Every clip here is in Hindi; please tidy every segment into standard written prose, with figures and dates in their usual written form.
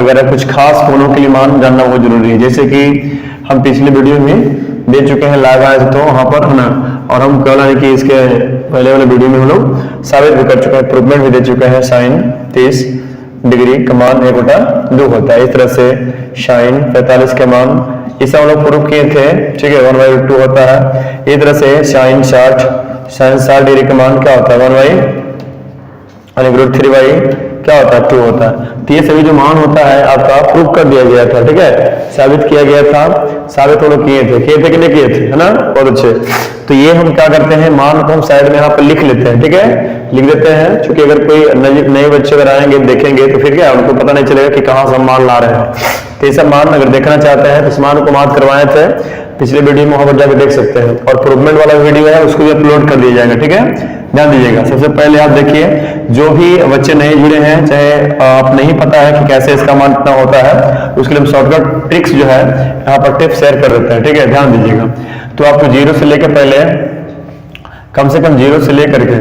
वगैरह कुछ खास कोणों के लिए मान जानना बहुत जरूरी है। जैसे कि हम पिछले वीडियो में दे चुके हैं लागाज, तो वहां पर है ना, और हम कल है कि इसके पहले वाले वीडियो में हम लोग साबित भी कर चुके हैं, प्रूवमेंट भी दे चुके हैं। साइन 30 डिग्री का मान 1/2 होता है। इस तरह से साइन 45 के मान इसे हम लोग प्रूव किए थे, ठीक है, 1/2 होता है। इस तरह से साइन 60 डिग्री का मान क्या होता है 1/3 क्या होता है 2 होता है। तो ये सभी जो मान होता है आपका प्रूव कर दिया गया था, ठीक है, साबित किया गया था। साबित हम लोग किए थे कि नहीं किए थे, है ना, बहुत अच्छे। तो ये हम क्या करते हैं, मान को हम साइड में यहाँ पर लिख लेते हैं, ठीक है, लिख देते हैं, क्योंकि अगर कोई नए बच्चे अगर आएंगे देखेंगे तो फिर क्या उनको पता नहीं चलेगा कि कहाँ से हम मान ला रहे हैं। तो ये सब मान अगर देखना चाहते हैं तो इस मान को मार्क करवाए थे पिछले वीडियो में, वहां पर जाकर देख सकते हैं। और प्रूवमेंट वाला वीडियो है उसको भी अपलोड कर दिया जाएगा, ठीक है, ध्यान दीजिएगा। सबसे पहले आप देखिए, जो भी बच्चे नए जुड़े हैं, चाहे आप नहीं पता है कि कैसे इसका मान कितना होता है, उसके लिए हम शॉर्टकट ट्रिक्स जो है यहाँ पर टिप्स शेयर कर देते हैं, ठीक है, ध्यान दीजिएगा। तो आपको 0 से लेकर पहले कम से कम 0 से लेकर के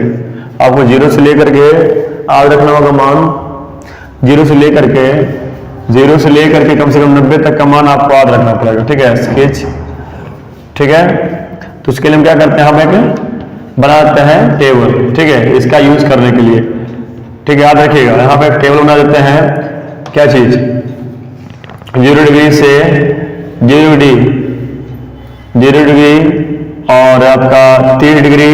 आपको 0 से लेकर के याद रखना होगा मान, 0 से लेकर के कम से कम 90 तक का मान आपको याद रखना पड़ेगा, ठीक है, स्केच, ठीक है। तो उसके लिए हम क्या करते हैं, हम एक बनाते हैं टेबल, ठीक है, इसका यूज करने के लिए, ठीक है, याद रखिएगा। यहाँ पे एक टेबल बना देते हैं, क्या चीज, 0 डिग्री से 0 डिग्री और आपका 30 डिग्री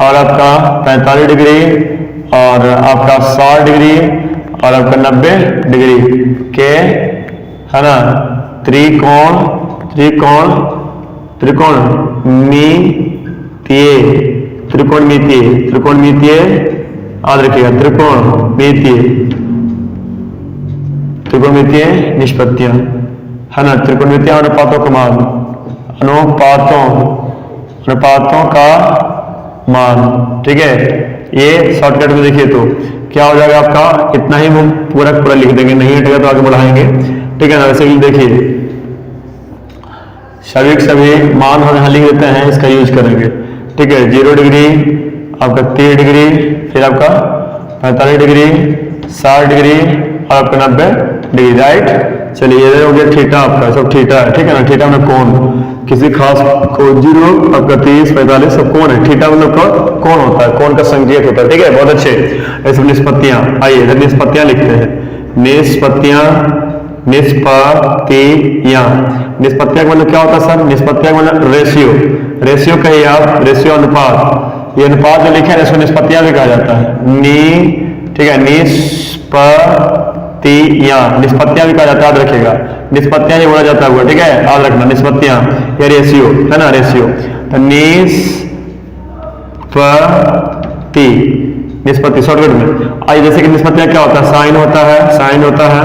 और आपका 45 डिग्री और आपका 60 डिग्री और आपका 90 डिग्री के, है ना, त्रिकोणमितीय याद रखिएगा, त्रिकोणमितीय निष्पत्तियां, है ना, त्रिकोणमितीय अनुपातों का मान, अनुपातों का मान, ठीक है। ये शॉर्टकट में देखिए तो क्या हो जाएगा आपका, इतना ही हम पूरा लिख देंगे, नहीं हटेगा तो आगे बढ़ाएंगे, ठीक है ना। वैसे देखिए सभी मान हम यहाँ लिख देते हैं, इसका यूज करेंगे, ठीक है। 0 डिग्री आपका 30 डिग्री, फिर आपका 45 डिग्री, 60 डिग्री और आपका 90 डिग्री, राइट। चलिए ये हो गया थीटा, आपका सब थीटा है, ठीक है ना। थीटा में कोण, किसी खास को 0 आपका 30 45 सब कोण है। थीटा मतलब कोण होता है, कोण का संकेत होता है, ठीक है, बहुत अच्छे। ऐसे निष्पत्तियां, आइए निष्पत्तियां लिखते हैं, निष्पत्तियां का मतलब क्या होता है सर, निष्पत्तियां का मतलब रेशियो कहिए आप, रेशियो अनुपात। ये अनुपात जो लिखे हैं इसको निष्पत्तियां भी कहा जाता है, ठीक है, निष्पत्तियां भी कहा जाता है, याद रखिएगा, निष्पत्तियां ही बोला जाता है, ठीक है, याद रखना, निष्पत्तियां या रेशियो, है ना, रेशियो। तो निष्पत्ति शॉर्टकट में आइए, जैसे कि निष्पत्तियां क्या होता है, साइन होता है,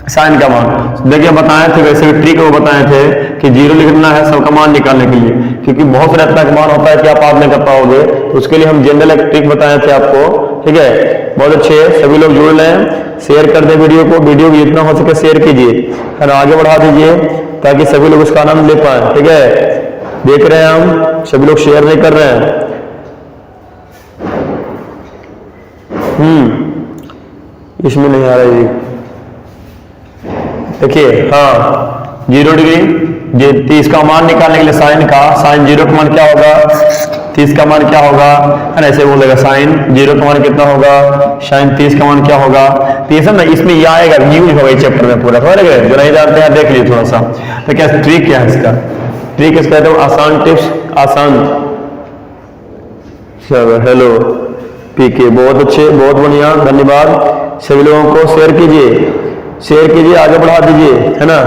साइन का मान देखिए बताए थे, वैसे भी ट्रिक वो बताए थे कि 0 लिखना है सबका मान निकालने के लिए, क्योंकि बहुत सारे इतना मान होता है कि आप याद नहीं कर पाओगे, तो उसके लिए हम जनरल एक ट्रिक बताए थे आपको, ठीक है, बहुत अच्छे। सभी लोग जुड़ लें, शेयर कर दें वीडियो को जितना हो सके शेयर कीजिए, है ना, आगे बढ़ा दीजिए ताकि सभी लोग उसका आनंद ले पाए, ठीक है। देख रहे हैं हम सभी लोग शेयर नहीं कर रहे हैं, इसमें नहीं आ रहा है, देखिए, हाँ 0 डिग्री 30 का मान निकालने के लिए साइन 0 का मान क्या होगा, 30 का मान क्या होगा, है ना, ऐसे बोलेगा साइन 0 का मान कितना होगा, साइन 30 का मान क्या होगा। तो ये सब ना इसमें ये आएगा, यूज होगा इस चैप्टर में पूरा, समझ गए, जो नहीं जानते हैं देख लीजिए थोड़ा सा। तो क्या ट्रिक क्या है इसका, ट्रिक इसका आसान टिप्स, आसान, हेलो पीके, बहुत अच्छे, बहुत बढ़िया, धन्यवाद। सभी लोगों को शेयर कीजिए, आगे बढ़ा दीजिए, है ना,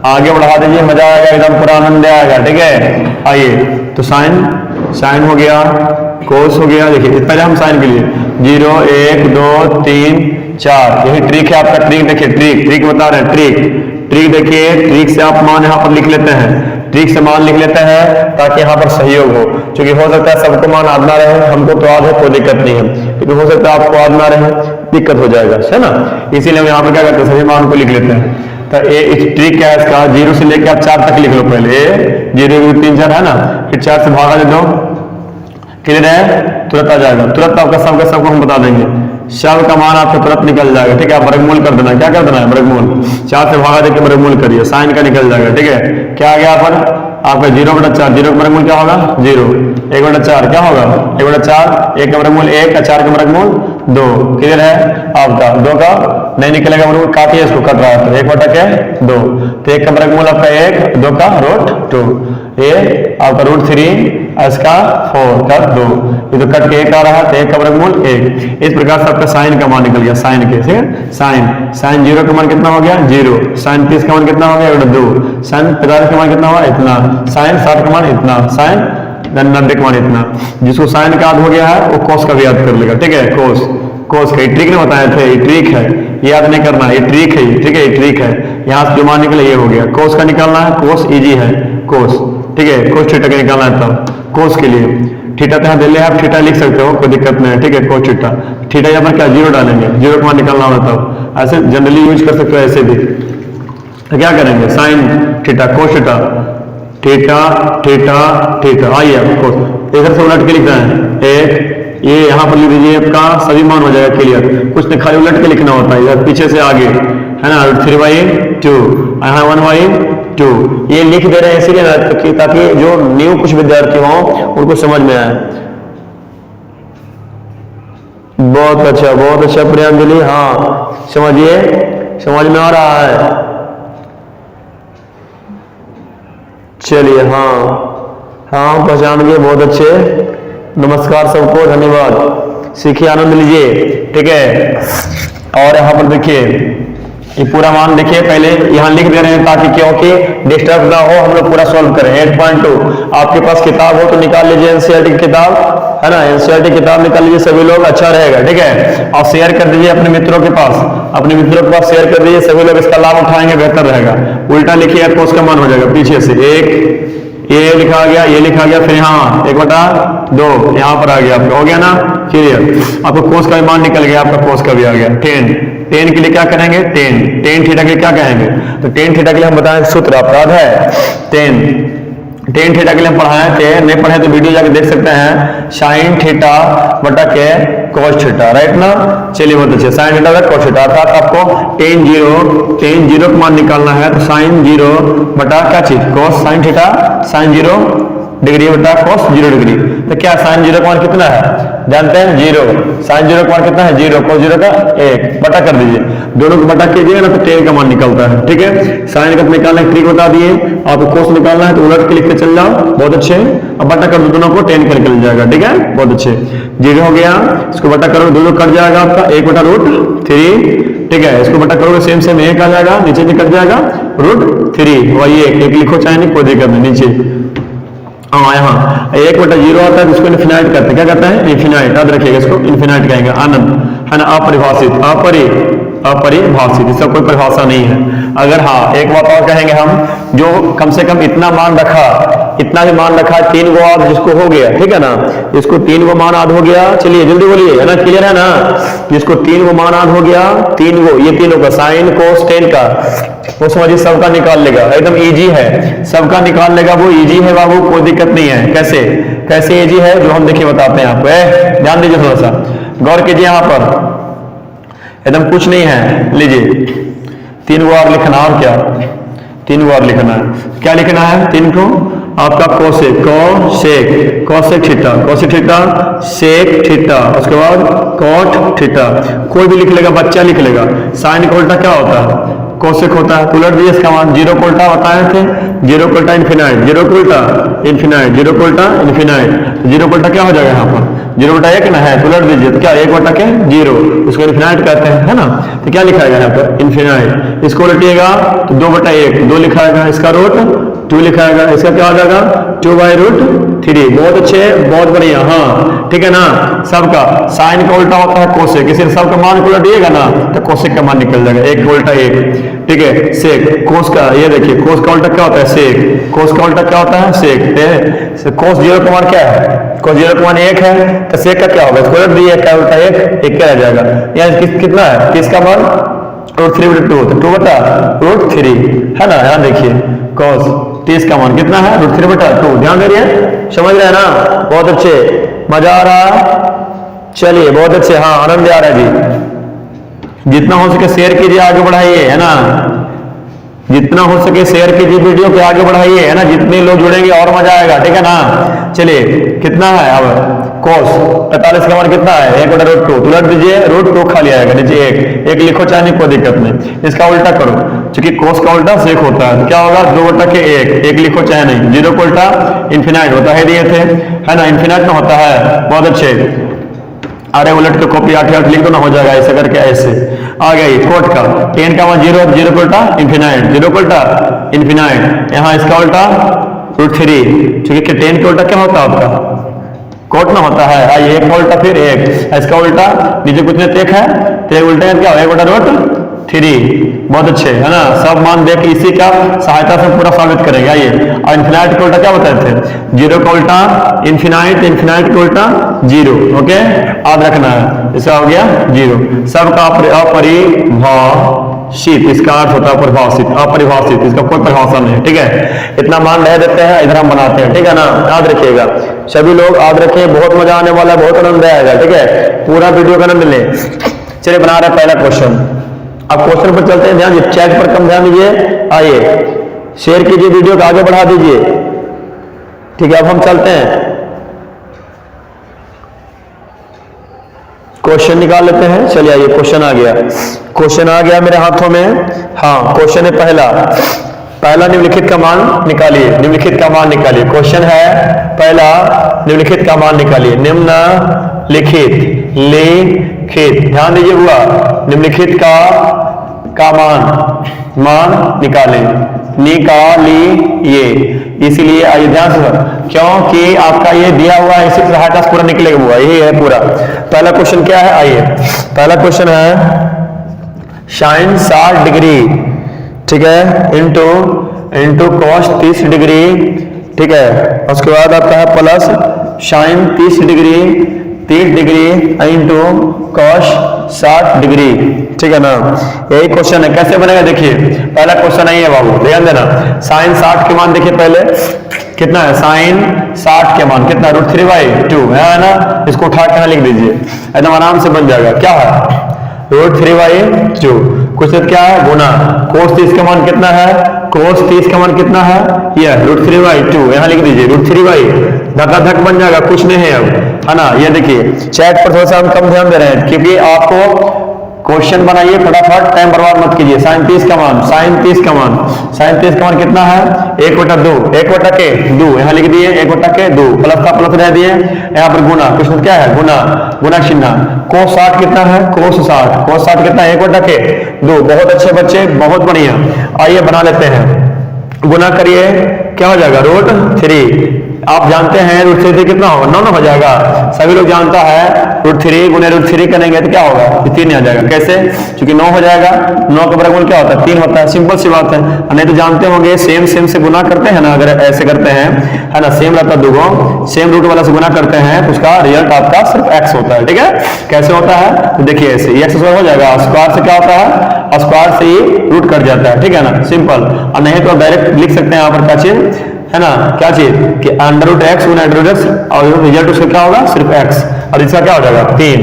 आगे बढ़ा दीजिए, मजा आएगा एकदम, पूरा आनंद आएगा, ठीक है। आइए तो साइन हो गया, कोस हो गया, देखिए पहले हम साइन के लिए 0 1 2 3 4, यही ट्रिक है आपका। ट्रिक देखिए, ट्रिक बता रहे हैं, ट्रिक देखिए, ट्रिक से आप मान यहाँ पर लिख लेते हैं, ट्रिक से मान लिख लेते हैं ताकि यहाँ पर सहयोग हो, क्योंकि हो सकता है सबको मान याद ना रहे, हमको तो याद है, कोई दिक्कत नहीं है, लेकिन हो सकता है आपको याद ना रहे, दिक्कत हो जाएगा, है ना। इसीलिए हम यहाँ पर क्या करते हैं, सभी मान को लिख लेते हैं। तो एक ट्रिक क्या है इसका, 0 से लेकर आप 4 तक लिख लो पहले, 0 3 4 है ना, फिर 4 से भागा दे दो, क्लियर है, तुरंत आ जाएगा, तुरंत आपका सबको हम बता देंगे, सब का मान आपका तुरंत निकल जाएगा, ठीक है। वर्गमूल कर देना, क्या कर देना है, वर्गमूल 4 से भागा देकर वर्गमूल करिए, साइन का निकल जाएगा, ठीक है। क्या आ गया अपन आपका 0/4, 0 का वर्गमूल क्या होगा 0, 1/4 क्या होगा 1/4, 1 का वर्गमूल 1, 4 का वर्गमूल 2, क्लियर है आपका। 2 का नहीं निकलेगा वर्गमूल, काटिए इसको, कट रहा है तो 1/2, तो 1 का वर्गमूल आपका 1, 2 का √2, ये आपका √3, इसका 4 का 2, ये तो कट के 1 आ रहा है तो 1 का वर्गमूल 1। इस प्रकार से आपका साइन का मान निकल गया, साइन के, ठीक है। साइन 0 का मान कितना हो गया 0, साइन 30 का मान कितना हो गया 2, साइन 45 का मान कितना हुआ इतना, साइन 60 का मान इतना, साइन 90 का मान इतना। जिसको साइन का याद हो गया है वो कोस का भी याद कर लेगा, ठीक है। कोस का ट्रिक नहीं बताए थे, ये ट्रिक है, याद नहीं करना, ये ट्रिक है, ठीक है, ये ट्रिक है। यहाँ से जो मान निकले ये हो गया, कोस का निकालना है, कोस इजी है, कोस, ठीक है। कोस थीटा का निकालना है, तब कोस के लिए थीटा यहाँ दे ले, आप थीटा लिख सकते हो, कोई दिक्कत नहीं है, ठीक है। कोस थीटा यहाँ पर क्या 0 डालेंगे, 0 का मान निकालना होगा, तब ऐसे जनरली यूज कर सकते हो, ऐसे भी। तो क्या करेंगे, साइन थीटा कोस थीटा, आइए आपको इधर से उलट के लिखना है, एक ये यहाँ पर लिख दीजिए, आपका सभी मान हो जाएगा क्लियर, कुछ नहीं, खाली उलट के लिखना होता है, इधर पीछे से आगे, है ना। 3/2, यहाँ 1/2, ये लिख दे रहे हैं इसीलिए ना, ताकि जो न्यू कुछ विद्यार्थी हों उनको समझ में आए। बहुत अच्छा प्रियांजलि, हाँ समझिए, समझ में आ रहा है, चलिए। हाँ पहचान गए, बहुत अच्छे, नमस्कार सबको, धन्यवाद, सीखिए, आनंद लीजिए, ठीक है। और यहाँ पर देखिए ये पूरा मान देखिए, पहले यहाँ लिख दे रहे हैं ताकि क्योंकि डिस्टर्ब ना हो, हम लोग पूरा सॉल्व करें। 8.2 आपके पास किताब हो तो निकाल लीजिए, एनसीईआरटी की किताब, है ना, एनसीईआरटी किताब निकाल लीजिए सभी लोग, अच्छा रहेगा, ठीक है। और शेयर कर दीजिए अपने मित्रों के पास, शेयर कर दीजिए, सभी लोग इसका लाभ उठाएंगे, बेहतर रहेगा। उल्टा लिखिए तो उसका मान हो जाएगा पीछे से, 1 ये लिखा गया, ये लिखा गया, फिर यहाँ 1/2 यहाँ पर आ गया, आपका हो गया ना क्लियर। आपको कोस का भी मान निकल गया, आपका कोस का भी आ गया। 10 के लिए क्या करेंगे, टेन थीटा के लिए क्या कहेंगे, तो टेन थीटा के लिए हम बताएं सूत्र अपराध है 10 थीटा के लिए हम पढ़ाए थे, नहीं पढ़े तो वीडियो जाके देख सकते हैं, साइन थीटा बटा के कॉस थीटा, राइट ना। चलिए बहुत अच्छे, साइन थीटा बटा कॉस थीटा, अर्थात आपको टेन जीरो का मान निकालना है, तो साइन 0 बटा क्या चीज, cos sine theta, sine 0 degree बटा कॉस 0 डिग्री। तो क्या साइन 0 का मान कितना है, जानते हैं 0, साइन 0 का मान कितना है 0, कॉस 0 का 1, बटा कर दीजिए, दोनों को बटा कीजिएगा ना तो टेन का मान निकलता है, ठीक है। साइन का निकालने की ट्रिक बता दिए, आपको कोस निकालना है तो उलट के लिख के चल जाओ, बहुत अच्छे। अब बटा कर दो दोनों को, 10 का निकल जाएगा, ठीक है, बहुत अच्छे। 0 हो गया, इसको बटा करो, दोनों कट जाएगा आपका 1/√3, ठीक है। इसको बटा करोगे सेम 1 आ जाएगा, नीचे भी कट जाएगा √3, वही 1 लिखो, चाहे नहीं कोई दिक्कत नहीं, नीचे यहाँ 1/0 आता है, जिसको इन्फिनाइट कहते हैं, क्या कहते हैं इन्फिनाइट, याद रखिएगा इसको इन्फिनाइट कहेंगे, आनंद, है ना, अपरिभाषित, अपरिभाषित, इसका कोई परिभाषा नहीं है। अगर हाँ एक बात और कहेंगे हम, जो कम से कम इतना मान रखा, इतना भी मान रखा, 3 गो आध जिसको हो गया, ठीक है ना, इसको 3 गो मान आध हो गया, चलिए जल्दी बोलिए, है ना, क्लियर है ना, जिसको 3 गो मान आध हो गया, 3 गो, ये तीनों का साइन कोस टेन का, वो समझिए सबका निकाल लेगा, एकदम इजी है, सबका निकाल लेगा, वो इजी है बाबू, कोई दिक्कत नहीं है। कैसे इजी है, जो हम देखिए बताते हैं आपको, ध्यान दीजिए, थोड़ा सा गौर कीजिए, यहाँ पर एकदम कुछ नहीं है, लीजिए 3 गो और लिखना, और क्या 3 गो और लिखना है, क्या लिखना है 3 को, आपका कोसेक थीटा, सेक थीटा, उसके बाद कॉट थीटा, कोई भी लिख लेगा, बच्चा लिख लेगा। साइन का उल्टा क्या होता है, कोसेक होता है, उलट दिए इसका मान, 0 को उल्टा बताए थे, 0 को उल्टा इन्फिनाइट, 0 को उल्टा इन्फिनाइट, 0 को उल्टा इन्फिनाइट, 0 को उल्टा क्या हो जाएगा यहाँ पर 0 बटा 1 ना है, तो उलट दीजिए, तो क्या 1 बटा के 0, इसको इन्फिनाइट कहते हैं, है ना। तो क्या लिखा है यहाँ पर इन्फिनाइट, इसको उलटिएगा तो 2/1, 2 लिखाएगा, इसका √2 लिखाएगा, इसका क्या हो जाएगा 2/√3, बहुत अच्छे, बहुत बढ़िया, हाँ ठीक है ना। सबका साइन का उल्टा होता है कोसेक, किसी सबका मान को उलटिएगा ना तो कोसेक का मान निकल जाएगा, 1 का उल्टा 1, ठीक है। सेक कोस का, ये देखिए कोस का उल्टा क्या होता है सेक, कोस का उल्टा क्या होता है सेक, कोस 0 का मान क्या है, कोस 0 का मान 1 है, तो सेक का क्या होगा, इसको उलट दिए, क्या उल्टा 1 क्या रह जाएगा, यहाँ कितना है, किसका मान √3/2, तो 2/√3, है ना। यहाँ देखिए cos 30 का मान कितना है √3/2, ध्यान दे रही है, समझ रहे हैं ना, बहुत अच्छे, मजा आ रहा, चलिए बहुत अच्छे, हाँ आनंद आ रहा है जी। जितना हो सके शेयर कीजिए, आगे बढ़ाइए, है ना। जितना हो सके शेयर कीजिए वीडियो को, आगे बढ़ाइए, है ना। जितने लोग जुड़ेंगे और मजा आएगा, ठीक है ना। चलिए कितना है अब कोस 45 का मान कितना है, 1/√2 उलट दीजिए, √2 खाली आएगा नीचे, एक लिखो चाहे कोई दिक्कत नहीं। इसका उल्टा करो, क्योंकि कोस का उल्टा सेक होता है, तो क्या होगा 2/1, एक लिखो चाहे नहीं। 0 का उल्टा इन्फिनाइट होता है, दिए थे, है ना, इन्फिनाइट में होता है। बहुत अच्छे, अरे उलट के कॉपी 8 लिख दो ना, हो जाएगा ऐसे करके, ऐसे आ गई कोट का 10 का मान 0, 0 का उल्टा इन्फिनाइट, 0 का उल्टा इन्फिनाइट, यहाँ इसका उल्टा √3, ठीक है। 10 का उल्टा क्या होता है आपका, कोट ना होता है। आइए एक का उल्टा फिर एक, इसका उल्टा नीचे कुछ नहीं एक है, तो उल्टा क्या होगा 1/√3। बहुत अच्छे, है ना। सब मान देख इसी का सहायता से पूरा साबित करेंगे। आइए, और इन्फिनाइट का उल्टा क्या बताए थे, 0 का उल्टा इन्फिनाइट, इन्फिनाइट का उल्टा 0, ओके, याद रखना है। इसका हो गया 0। सबका अपरिभाषित, इसका अर्थ होता है परिभाषित, अपरिभाषित, इसका कोई परिभाषा नहीं, ठीक है। इतना मान रह देते हैं, इधर हम बनाते हैं, ठीक है ना। याद रखिएगा सभी लोग, याद रखें, बहुत मजा आने वाला है, बहुत आनंद आएगा, ठीक है। पूरा वीडियो का आनंद लें। चलिए बना रहे पहला क्वेश्चन। अब क्वेश्चन पर चलते हैं, ध्यान दीजिए, चैट पर कम ध्यान दीजिए। आइए शेयर कीजिए, वीडियो को आगे बढ़ा दीजिए, ठीक है। अब हम चलते हैं, क्वेश्चन निकाल लेते हैं। चलिए आइए, क्वेश्चन आ गया, क्वेश्चन आ गया मेरे हाथों में। हाँ, क्वेश्चन है पहला निम्नलिखित का मान निकालिए, निम्नलिखित का मान निकालिए। क्वेश्चन है पहला, निम्नलिखित का मान निकालिए। निम्नलिखित, लिखित, ध्यान दीजिए हुआ, निम्नलिखित का मान निकालें, निकालिए। इसीलिए आइए ध्यान से, क्योंकि आपका ये दिया हुआ है, इसी सहायता से पूरा निकलेगा हुआ, यही है पूरा। पहला क्वेश्चन क्या है, आइए पहला क्वेश्चन है साइन 60 डिग्री, ठीक है, इंटू कॉस 30 डिग्री, ठीक है। उसके बाद आपका है plus sign 30 degree into cos 60 degree, ठीक है ना। यही क्वेश्चन है, कैसे बनेगा देखिए। पहला क्वेश्चन है ये बाबू, ध्यान देना। साइन 60 के मान देखिए पहले कितना है, साइन 60 के मान कितना, √3/2 है ना। इसको उठा के लिख दीजिए, एकदम आराम से बन जाएगा। क्या है √3/2, क्वेश्चन क्या है, गुना कोस 30 का मान कितना है, कोस 30 का मान कितना है, ये √3/2, यहाँ लिख दीजिए √3/, धक्का धक बन जाएगा, कुछ नहीं है अब, है ना। ये देखिए चैट पर थोड़ा सा हम कम ध्यान दे रहे हैं, क्योंकि आपको क्वेश्चन बनाइए फटाफट, टाइम बर्बाद मत कीजिए। साइन 30 का मान कितना है, 1/2, 1/2, यहाँ लिख दिए 1/2, प्लस का प्लस रह दिए, यहाँ पर गुना, क्वेश्चन क्या है, गुना चिन्ह। कोस 60 कितना है, कोस 60 कितना है, 1/2। बहुत अच्छे बच्चे, बहुत बढ़िया। आइए बना लेते हैं, गुना करिए, क्या हो जाएगा √3। आप जानते हैं √3 कितना होगा, 9 हो जाएगा, सभी लोग जानता है। √3 गुने √3 करेंगे तो क्या होगा, 3 आ जाएगा। कैसे, क्योंकि 9 हो जाएगा, 9 का वर्गमूल क्या होता है, 3 होता है, सिंपल सी बात है। नहीं तो जानते होंगे सेम से गुना करते हैं ना, अगर ऐसे करते हैं, है ना, सेम रहता है दूगो, सेम रूट वाला से गुना करते हैं तो उसका रिजल्ट आपका सिर्फ x होता है, ठीक है। कैसे होता है तो देखिए ऐसे, x हो जाएगा, स्क्वायर से क्या होता है, स्क्वायर से ही रूट कट जाता है, ठीक है ना, सिंपल। और नहीं तो डायरेक्ट लिख सकते हैं यहाँ पर क्या चीज, है ना, क्या चीज कि √x गुना √x, और रिजल्ट उसका क्या होगा, सिर्फ x, और इसका क्या हो जाएगा 3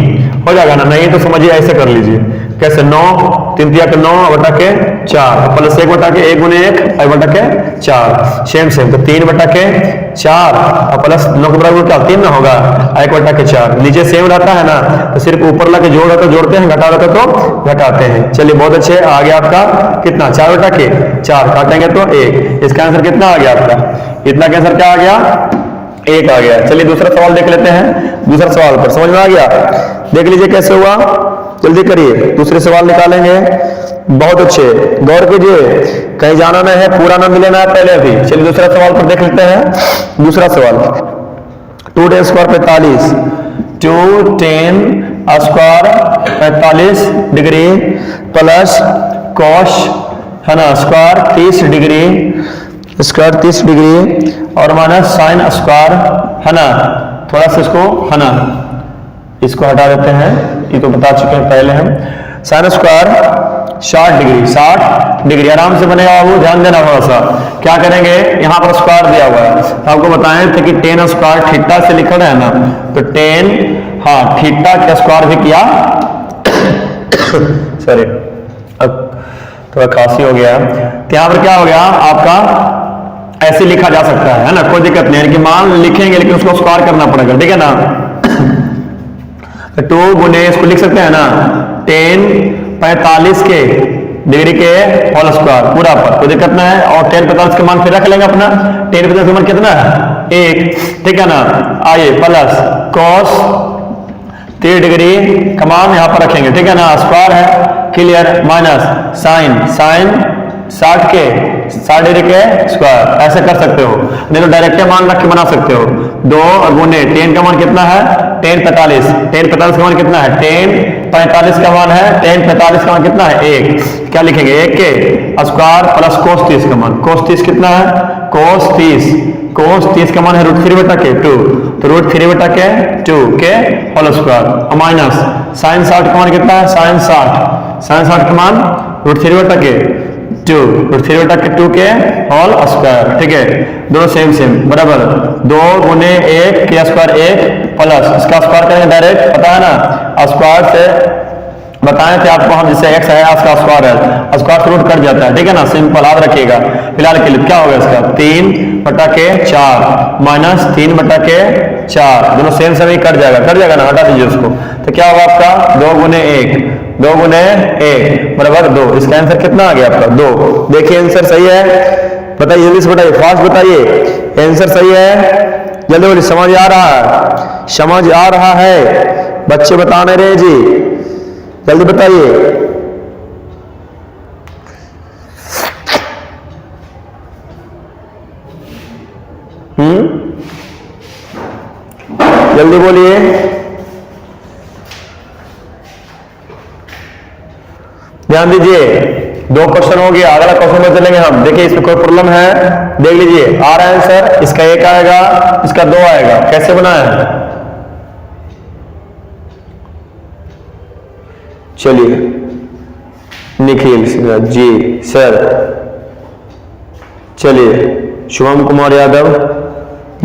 हो जाएगा ना। नहीं तो समझिए ऐसे कर लीजिए, कैसे 9 3 3 के 9/4, प्लस 1/1 गुने 1/4, सेम तो 3/4, और प्लस 9 के बराबर क्या 3 ना होगा, 1/4, नीचे सेम रहता है ना, तो सिर्फ ऊपर ला के जोड़ रहता जोड़ते हैं, घटा रहता तो घटाते हैं। चलिए बहुत अच्छे, आ गया आपका कितना, 4/4, काटेंगे तो 1, इसका आंसर कितना आ गया आपका, इतना का आंसर क्या आ गया, 1 आ गया। चलिए दूसरा सवाल देख लेते हैं, दूसरा सवाल पर समझ में आ गया, देख लीजिए कैसे हुआ, जल्दी करिए, दूसरे सवाल निकालेंगे। बहुत अच्छे, गौर कीजिए, कहीं जाना नहीं है, पूरा आनंद लेना है पहले अभी। चलिए दूसरा सवाल पर देख लेते हैं। दूसरा सवाल, 2 square 45, 2tan square 45 degree plus cos, है ना, स्क्वायर 30 डिग्री और माइनस साइन स्क्वायर, है ना, थोड़ा सा इसको, है ना, इसको हटा देते हैं, ये तो बता चुके हैं पहले हम। साइन स्क्वायर 60 डिग्री, आराम से बनेगा बाबू, ध्यान देना थोड़ा सा। क्या करेंगे, यहाँ पर स्क्वायर दिया हुआ है, तो आपको बताएं थे कि tan स्क्वायर थीटा से लिखा है ना, तो tan हाँ थीटा का स्क्वायर भी किया सॉरी अब थोड़ा खांसी हो गया। तो यहाँ पर क्या हो गया आपका, ऐसे लिखा जा सकता है ना, कोई दिक्कत नहीं, कि मान लिखेंगे लेकिन उसको स्क्वायर करना पड़ेगा, ठीक है ना। 2 गुने इसको लिख सकते हैं ना, 10 45 के डिग्री के होल स्क्वायर पूरा पर, कोई दिक्कत ना है। और 10 45 का मान फिर रख लेंगे अपना, 10 45 का मान कितना है 1, ठीक है ना। आइए प्लस कॉस 3 डिग्री का मान यहाँ पर रखेंगे, ठीक है ना, स्क्वायर है क्लियर, माइनस साइन 60 डिग्री के स्क्वायर, ऐसे कर सकते हो, नहीं तो डायरेक्ट मान रख के बना सकते हो। 2 गुने 10 का मान कितना है 10 45, 10 45 का मान कितना है 10 45 का मान है 10 45 का मान कितना है 1, क्या लिखेंगे 1 के स्क्वायर प्लस कोस 30 का मान, कोस 30 कितना है कोस 30 का मान है √3 बटा के 2, तो √3 बटा के 2 के होल स्क्वायर, माइनस साइन 60 का मान कितना है साइन 60 का मान √3 बटा के 2, √3 बटा के 2 के होल स्क्वायर, ठीक है, दोनों सेम बराबर। 2 गुने 1 के स्क्वायर 1 प्लस इसका स्क्वायर करेंगे डायरेक्ट, पता है ना, स्क्वायर से बताए थे आपको हम, जिससे x है इसका स्क्वायर है, स्क्वायर से रूट कट जाता है, ठीक है ना, सिंपल याद रखिएगा। फिलहाल के लिए क्या होगा इसका 3 बटा के 4 माइनस 3 बटा के 4, दोनों सेम ही कट जाएगा ना, हटा दीजिए उसको, तो क्या होगा आपका 2 गुने 1 बराबर 2, इसका आंसर कितना आ गया आपका 2। देखिए आंसर सही है, बताइए जल्दी से बताइए, फास्ट बताइए, आंसर सही है, जल्दी समझ आ रहा है, बच्चे बता नहीं रहे जी, जल्दी बताइए। जल्दी बोलिए, ध्यान दीजिए, 2 क्वेश्चन हो गया, अगला क्वेश्चन में चलेंगे हम। देखिए इसमें कोई प्रॉब्लम है, देख लीजिए, आ रहा है आंसर, इसका 1 आएगा, इसका 2 आएगा, कैसे बनाया, चलिए निखिल जी सर, चलिए शुभम कुमार यादव,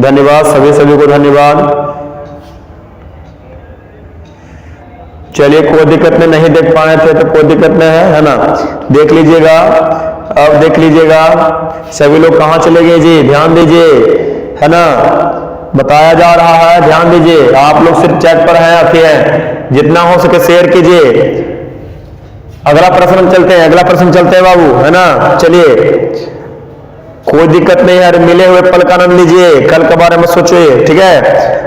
धन्यवाद, सभी को धन्यवाद। चलिए कोई दिक्कत नहीं देख पाए थे तो कोई दिक्कत नहीं है ना, देख लीजिएगा, अब देख लीजिएगा, सभी लोग कहाँ चले गए जी, ध्यान दीजिए, है ना, बताया जा रहा है, ध्यान दीजिए, आप लोग सिर्फ चैट पर हैं, आते हैं, जितना हो सके शेयर कीजिए। अगला प्रश्न चलते हैं बाबू, है ना, चलिए कोई दिक्कत नहीं है, मिले हुए पल का आनंद लीजिए, कल के बारे में सोचिए, ठीक है।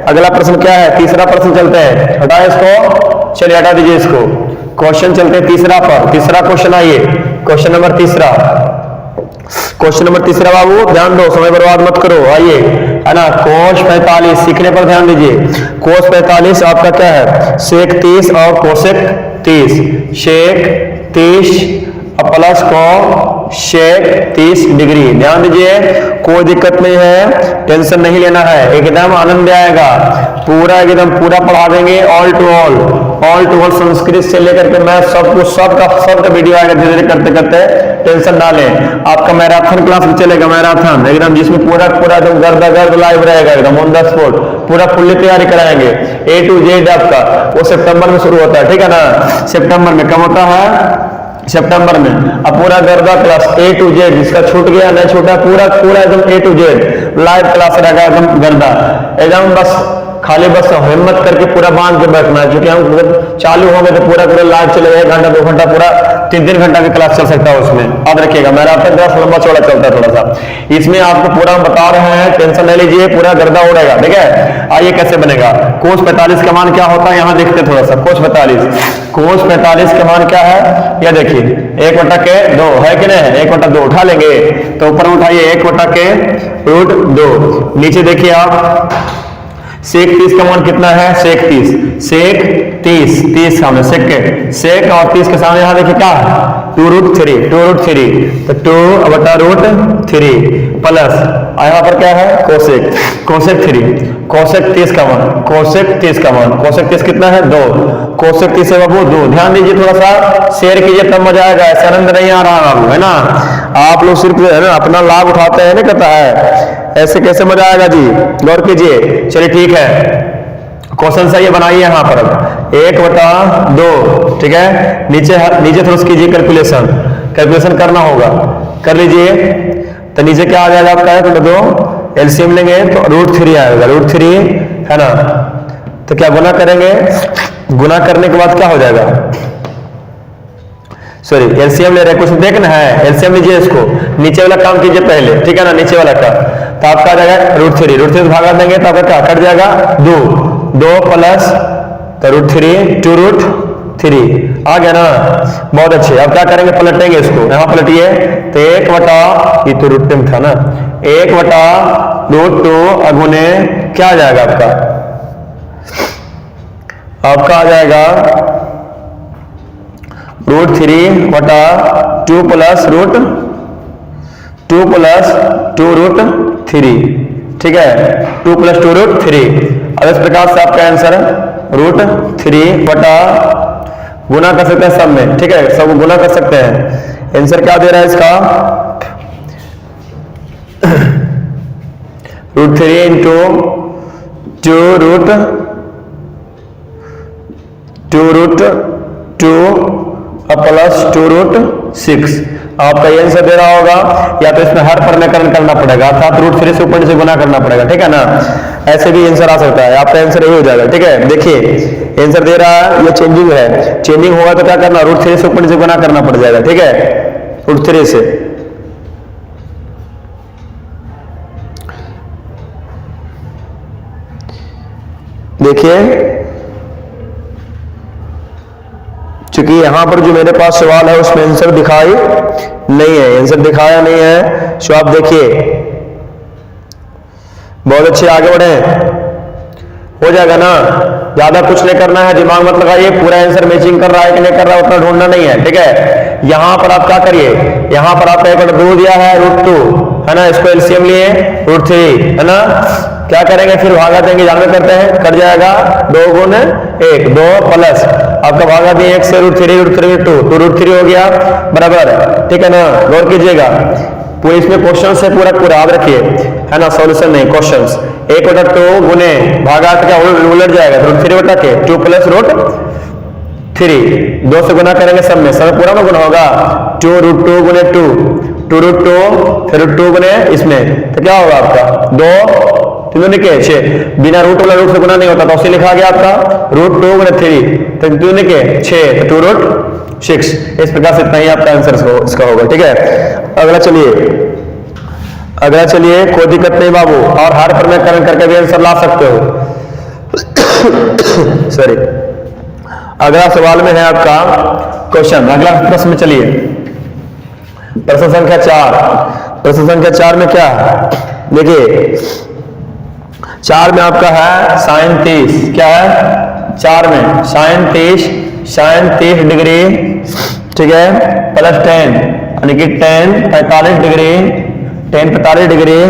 अगला प्रश्न क्या है, तीसरा प्रश्न चलते हैं, हटाए इसको, चलिए हटा दीजिए इसको, क्वेश्चन चलते हैं तीसरा पर, तीसरा क्वेश्चन, आइए क्वेश्चन नंबर तीसरा बाबू, ध्यान दो, समय बर्बाद मत करो, आइए, है ना, कोस 45 सीखने पर ध्यान दीजिए, कोस 45 आपका क्या है सेक 30 और cosec 30, shake 30 plus cosec 30 degree, ध्यान दीजिए, कोई दिक्कत नहीं है, टेंशन नहीं लेना है, एकदम आनंद आएगा, पूरा पढ़ा देंगे, ऑल टू ऑल संस्कृत से लेकर के मैं सबका वीडियो आएगा, धीरे धीरे करते टेंशन ना लें। आपका मैराथन क्लास भी चलेगा, मैराथन एकदम, जिसमें पूरा एकदम गर्द लाइव रहेगा, एकदम ऑन द स्पॉट, पूरा फुल्ली तैयारी कराएंगे, A to Z आपका, वो सितंबर में शुरू होता है, ठीक है ना, सितंबर में कब होता है, सितंबर में, अब पूरा गर्दा क्लास A to Z, जिसका छूट गया नहीं छूटा, पूरा एकदम A to Z live class रहेगा, एकदम गर्दा, एकदम बस खाली बस हिम्मत करके पूरा बांध के बैठना है, क्योंकि हम चालू होंगे तो पूरा लाइव चलेगा, 1 घंटा 2 घंटा, पूरा 3 घंटा की क्लास चल सकता है उसमें, अब रखिएगा, मेरा क्लास लंबा चौड़ा चलता है थोड़ा सा, इसमें आपको पूरा हम बता रहे हैं, टेंशन नहीं लीजिए, पूरा गर्दा उड़ेगा, ठीक है। आइए कैसे बनेगा, कोस 45 का मान क्या होता है, यहाँ देखते थोड़ा सा, कोस 45 का मान क्या है, यह देखिए 1/2 है कि नहीं है, 1/2 उठा लेंगे, तो ऊपर में उठाइए 1/√2, नीचे देखिए आप सेक 30 का मान कितना है, सेक 30 सामने सेक और 30 के सामने यहाँ देखिए क्या है 2√3, तो 2/√3 प्लस यहाँ पर क्या है कोसेक 30 का मान, कोसेक 30 कितना है 2, कोसेक 30 है बाबू 2, ध्यान दीजिए, थोड़ा सा शेयर कीजिए तब मजा आएगा, ऐसा आनंद नहीं आ रहा बाबू, है ना, आप लोग सिर्फ है ना अपना लाभ उठाते हैं, नहीं कहता है, ऐसे कैसे मजा आएगा जी, गौर कीजिए, चलिए ठीक है, क्वेश्चन सही है, बनाइए यहाँ पर 1/2, ठीक है। नीचे नीचे थोड़ा कीजिए, कैलकुलेशन करना होगा, कर लीजिए। तो नीचे क्या आ जाएगा आपका 1/2, एलसीएम लेंगे तो √3 आएगा, √3 है ना। तो क्या गुना करेंगे, गुना करने के बाद क्या हो जाएगा, सॉरी एलसीएम ले रहे, कुछ देखना है, एलसीएम लीजिए इसको, नीचे वाला काम कीजिए पहले, ठीक है ना, नीचे वाला का। तो आपका आ जाएगा √3 से भागा देंगे तो आपका क्या कट जाएगा 2 प्लस तो √3 2√3 आ गया ना, बहुत अच्छे। अब क्या करेंगे, पलटेंगे इसको, यहाँ पलटिए तो 1 ये तो √2 में था ना, 1/√2 अगुने क्या आ जाएगा आपका आ जाएगा √3/2 प्लस √2 ठीक है, 2 + 2√3। अब इस प्रकार से आपका आंसर √3 गुना कर सकते हैं सब में, ठीक है, सब गुना कर सकते हैं। आंसर क्या दे रहा है इसका, √3 × 2√2 प्लस 2√6 आपका ये आंसर दे रहा होगा। या तो इसमें हर पर नकलन करना पड़ेगा, अर्थात √3 से ऊपर से गुना करना पड़ेगा, ठीक है ना। ऐसे भी आंसर आ सकता है, आपका आंसर यही हो जाएगा, ठीक है। देखिए आंसर दे रहा है, ये चेंजिंग है, चेंजिंग होगा तो क्या करना, √3 से ऊपर से गुना करना पड़ जाएगा, ठीक है, √3 से। देखिए क्योंकि यहां पर जो मेरे पास सवाल है उसमें आंसर दिखाई नहीं है, आंसर दिखाया नहीं है। सो आप देखिए, बहुत अच्छे, आगे बढ़े, हो जाएगा ना, ज्यादा कुछ नहीं करना है, दिमाग मत लगाइए, पूरा आंसर मैचिंग कर रहा है कि नहीं कर रहा है उतना ढूंढना नहीं है, ठीक है। यहां पर आप क्या करिए, यहां पर आपका 1/2 दिया है, √2 है ना, इसको एलसीएम लिए √3 है ना, क्या करेंगे फिर भागा देंगे, जानवे करते हैं, कट जाएगा 2 × 1 2 प्लस आपका भागा दिए 1 से √3 2 हो गया बराबर, ठीक है ना। गौर कीजिएगा, पूरे इसमें क्वेश्चन से पूरा याद रखिए, है ना, सॉल्यूशन नहीं, क्वेश्चंस। 1/2 गुने भागा क्या उलट जाएगा, √3 के 2 प्लस √3 2 से गुना करेंगे सब में, सब पूरा में गुना होगा, 2√2 गुने 2 फिर 2 गुने इसमें, तो क्या होगा आपका 2 3 के 6, बिना रूट वाला रूट से गुना नहीं होता, तो उसे लिखा गया आपका √2 × 3 तो 3 के 6 तो 2√6। इस प्रकार से इतना ही आपका आंसर इसका होगा, ठीक है। अगला चलिए कोई दिक्कत नहीं बाबू, और हर पर में करण करके भी आंसर ला सकते हो। सॉरी, अगला सवाल में है आपका क्वेश्चन, अगला प्रश्न में चलिए, प्रश्न संख्या 4। प्रश्न संख्या 4 में क्या है, देखिए 4 में आपका है sin 30, क्या है 4 में sin 30 डिग्री, ठीक है, प्लस 10 यानी कि 10 45 degree, 10 45 degree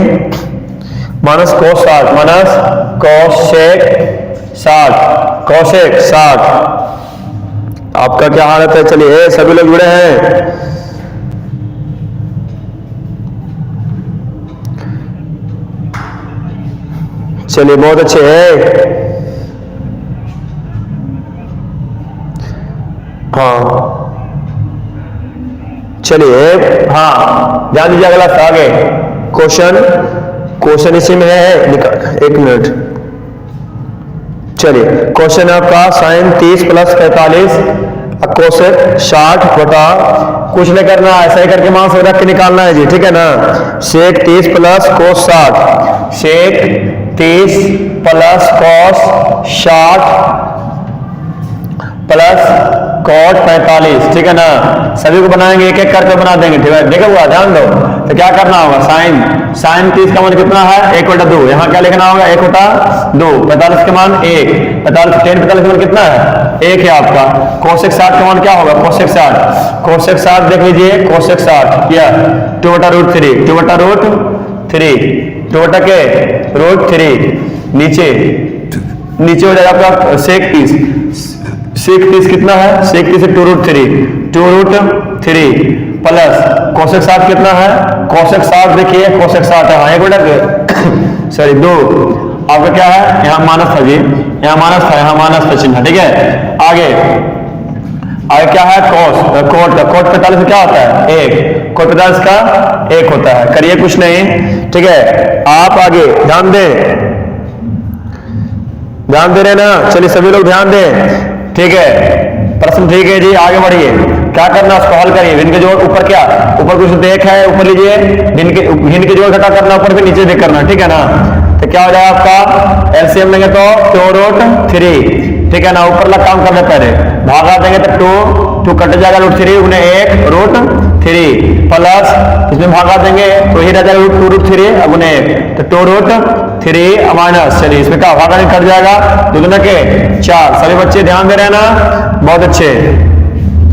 minus cos 60 minus cosec 60। आपका क्या हालत है, चलिए सभी लोग जुड़े हैं, चलिए बहुत अच्छे है। हाँ चलिए, हाँ ध्यान दीजिए, अगला आगे क्वेश्चन इसी में है, एक मिनट। चलिए क्वेश्चन है आपका sin 30 + 45 cosec 60 बटा, कुछ नहीं करना, ऐसा ही करके मान से रख के निकालना है जी, ठीक है ना। sec 30 + cos 60, sec 30 + cos 60 plus cot 45, ठीक है ना। सभी को बनाएंगे, एक एक करके बना देंगे, ठीक है, देखा हुआ, ध्यान दो। तो क्या करना होगा, sin 30 का मान कितना है 1/2, यहाँ क्या लिखना होगा 1/2, 45 का मान 1, 45 10 45 का मान कितना है 1 है आपका। cosec 60 का मान क्या होगा, cosec 60 देख लीजिए, cosec 60 क्या 2/√3 √3 नीचे हो जाएगा आपका sec 30 कितना है, sec 30 से 2√3 प्लस cosec 60 कितना है, cosec 60 देखिए, cosec 60 है, हाँ 1/2 सॉरी 2, आपका क्या है यहाँ माइनस था जी, यहाँ माइनस था, यहाँ माइनस का चिन्ह, ठीक है। आगे क्या है, कॉस कोट का, कोट 45 में क्या होता है, एक, कोट 45 का एक होता है। करिए कुछ नहीं, ठीक है। आप आगे ध्यान दे रहे ना, चलिए सभी लोग ध्यान दें, ठीक है। प्रश्न ठीक है जी, आगे बढ़िए। क्या करना, उसको हल करिए। भिन्न के जोड़ ऊपर, क्या ऊपर कुछ देख है, ऊपर लीजिए, भिन्न के जोड़ घटा करना, ऊपर भी नीचे भी करना, ठीक है ना। तो क्या हो जाएगा आपका, एलसीएम लेंगे तो 2√3, ठीक है ना। ऊपर लग काम करने पहले भागा देंगे तो 2 कट जाएगा, √3 उन्हें 1√3 प्लस इसमें भागा देंगे तो ही रह जाएगा 2√3 अब उन्हें तो 2√3 माइनस, चलिए इसमें क्या भागा नहीं कट जाएगा, दुगना के 4। सभी बच्चे ध्यान दे रहे हैं ना, बहुत अच्छे।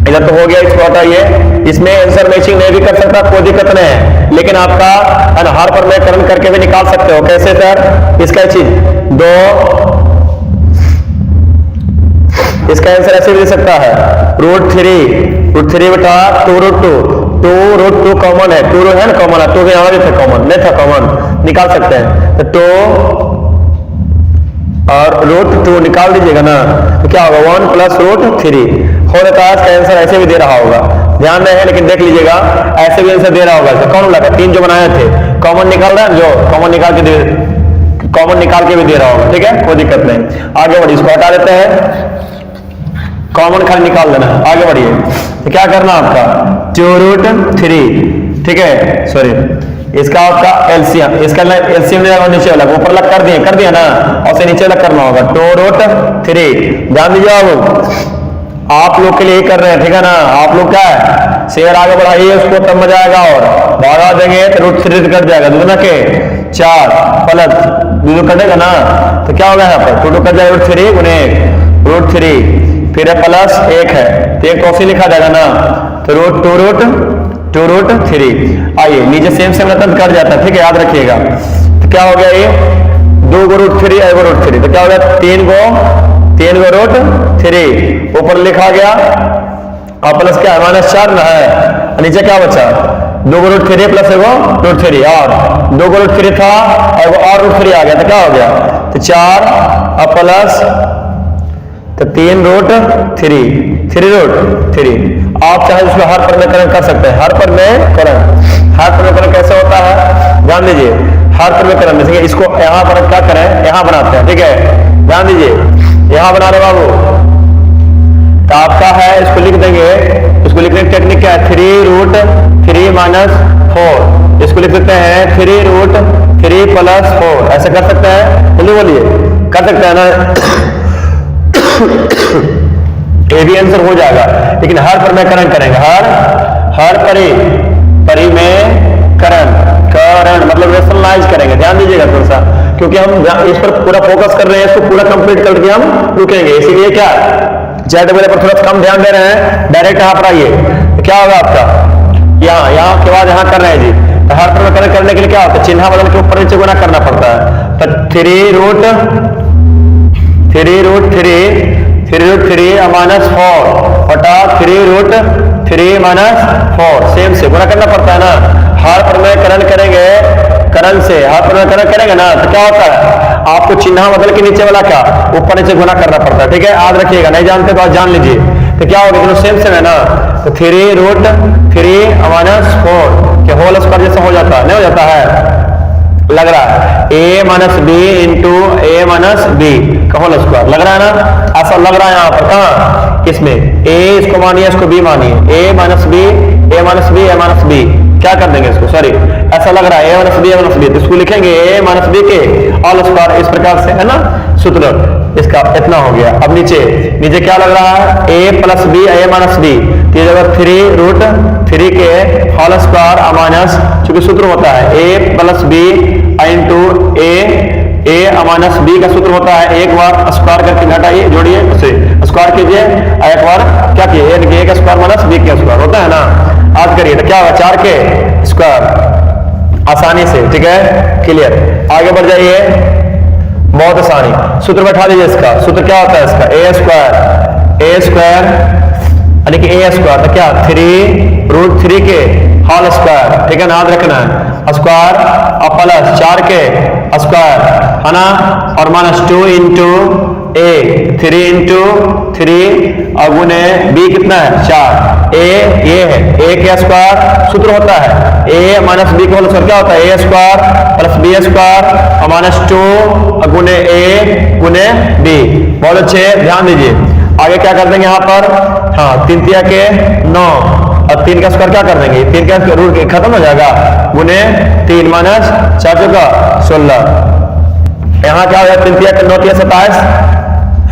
इधर तो हो गया, इसको हटाइए। इसमें आंसर मैचिंग नहीं भी कर सकता, कोई दिक्कत नहीं है, लेकिन आपका हर पर में करण करके भी निकाल सकते हो। कैसे सर, इसका चीज 2, इसका आंसर ऐसे भी दे सकता है, √3 बटा 2√2 कॉमन है, 2 है ना कॉमन है, तो यहाँ भी था कॉमन, नहीं था कॉमन, निकाल सकते हैं। तो 2 और √2 निकाल दीजिएगा ना, तो क्या होगा 1 + √3 हो जाता है। इसका आंसर ऐसे भी दे रहा होगा, ध्यान नहीं है लेकिन देख लीजिएगा, ऐसे भी आंसर दे रहा होगा। कौन लगा, 3 जो बनाए थे, कॉमन निकाल रहे हैं, जो कॉमन निकाल के भी दे रहा होगा, ठीक है, कोई दिक्कत नहीं। आगे बढ़िए, इसको हटा देते हैं, कॉमन खाली निकाल देना। आगे बढ़िए, तो क्या करना आपका 2√3, ठीक है, सॉरी इसका आपका एलसीएम, इसका एलसीएम नीचे वाला ऊपर लग कर दिया ना, और से नीचे लग करना होगा 2√3। ध्यान दीजिए, आप लोग के लिए कर रहे हैं, ठीक है ना। आप लोग क्या है, शेयर आगे बढ़ाइए उसको, तब मजा आएगा। और भागा देंगे तो √3 कट जाएगा, दुगना के 4 प्लस 2 कटेगा ना, तो क्या होगा यहाँ पर 2 कट जाएगा, √3 उन्हें √3 फिर प्लस 1 है, तो 1 कौसी लिखा जाएगा ना, तो 2√3। आइए नीचे सेम मतलब कट जाता है, ठीक है, याद रखिएगा। तो क्या हो गया, ये 2 को √3 1 को √3, तो क्या हो गया 3 को √3 ऊपर लिखा गया, और प्लस क्या है -4 ना है, नीचे क्या बचा 2 को √3 प्लस 1 को √3, और 2 को √3 था और √3 आ गया, तो क्या हो गया, तो 4 और प्लस तो 3√3। आप चाहे उसको हर पर में करण कर सकते हैं, हर पर में करण कैसे होता है, ध्यान दीजिए। हर पर में करण जैसे इसको यहाँ पर क्या करें, यहाँ बनाते हैं, ठीक है, ध्यान दीजिए, यहाँ बना रहे बाबू, तो आपका है, इसको लिख देंगे, इसको लिखने की टेक्निक क्या है, 3√3 - 4, इसको लिख सकते हैं 3√3 + 4, ऐसे कर सकते हैं, जल्दी बोलिए, कर सकते हैं ना। ये भी आंसर हो जाएगा, लेकिन हर पर में करण करेंगे, हर परि में करण मतलब रेशनलाइज करेंगे। ध्यान दीजिएगा थोड़ा सा, क्योंकि हम इस पर पूरा फोकस कर रहे हैं, इसको पूरा कंप्लीट करके हम रुकेंगे, इसीलिए क्या चैट मेरे पर थोड़ा कम ध्यान दे रहे हैं, डायरेक्ट यहाँ पर आइए, तो क्या होगा आपका, यहाँ के बाद यहाँ कर रहे हैं जी, तो हर पर में करण करने के लिए क्या होता है, चिन्ह बदल के ऊपर नीचे गुना करना पड़ता है। तो 3√3 -4 बटा 3√3 - 4, सेम से गुना करना पड़ता है ना। हर पर में करण करेंगे, करण से हर पर में करण करेंगे ना, तो क्या होता है, आपको चिन्ह बदल के नीचे वाला क्या ऊपर नीचे गुना करना पड़ता है, ठीक है, याद रखिएगा, नहीं जानते तो आज जान लीजिए। तो क्या होगा, दोनों सेम है ना, तो 3√3 - 4 के होल स्क्वायर जैसा हो जाता है, नहीं हो जाता है, लग रहा है a - b × a - b का होल स्क्वायर लग रहा है ना, ऐसा लग रहा है यहाँ पर, कहाँ इसमें a इसको मानिए, इसको b मानिए, a - b a - b क्या कर देंगे इसको, सॉरी ऐसा लग रहा है a - b तो इसको लिखेंगे a - b के होल स्क्वायर, इस प्रकार से है ना सूत्र, इसका इतना हो गया। अब नीचे क्या लग रहा है, a + b a - b, ये जगह 3√3 के होल स्क्वायर माइनस, चूंकि सूत्र होता है a + b × a - b का सूत्र होता है, एक बार स्क्वायर करके घटाइए, जोड़िए, उसे स्क्वायर कीजिए, एक बार क्या किए, a का स्क्वायर - b का स्क्वायर होता है ना, आज करिए तो क्या होगा 4 के स्क्वायर, आसानी से, ठीक है, क्लियर। आगे बढ़ जाइए, बहुत आसानी, सूत्र बैठा दीजिए, इसका सूत्र क्या होता है, इसका a स्क्वायर यानी कि a स्क्वायर, तो क्या 3√3 के होल स्क्वायर, ठीक है ना, याद रखना है, स्क्वायर और प्लस 4 के स्क्वायर है ना, और -2 × ए, 3 इंटू 3 और गुने बी कितना है 4, ए ये है ए का स्क्वायर सूत्र होता है ए माइनस बी का होल स्क्वायर क्या होता है ए स्क्वायर प्लस बी स्क्वायर और माइनस 2 गुने ए गुने बी। बहुत अच्छे, ध्यान दीजिए आगे क्या कर देंगे यहाँ पर, हाँ 3 तिया के 9 और 3 का स्क्वायर क्या कर देंगे 3 का रूट खत्म हो जाएगा गुने 3 माइनस 4 का 16। यहाँ क्या हो जाएगा 3 तिया के 9 तिया 27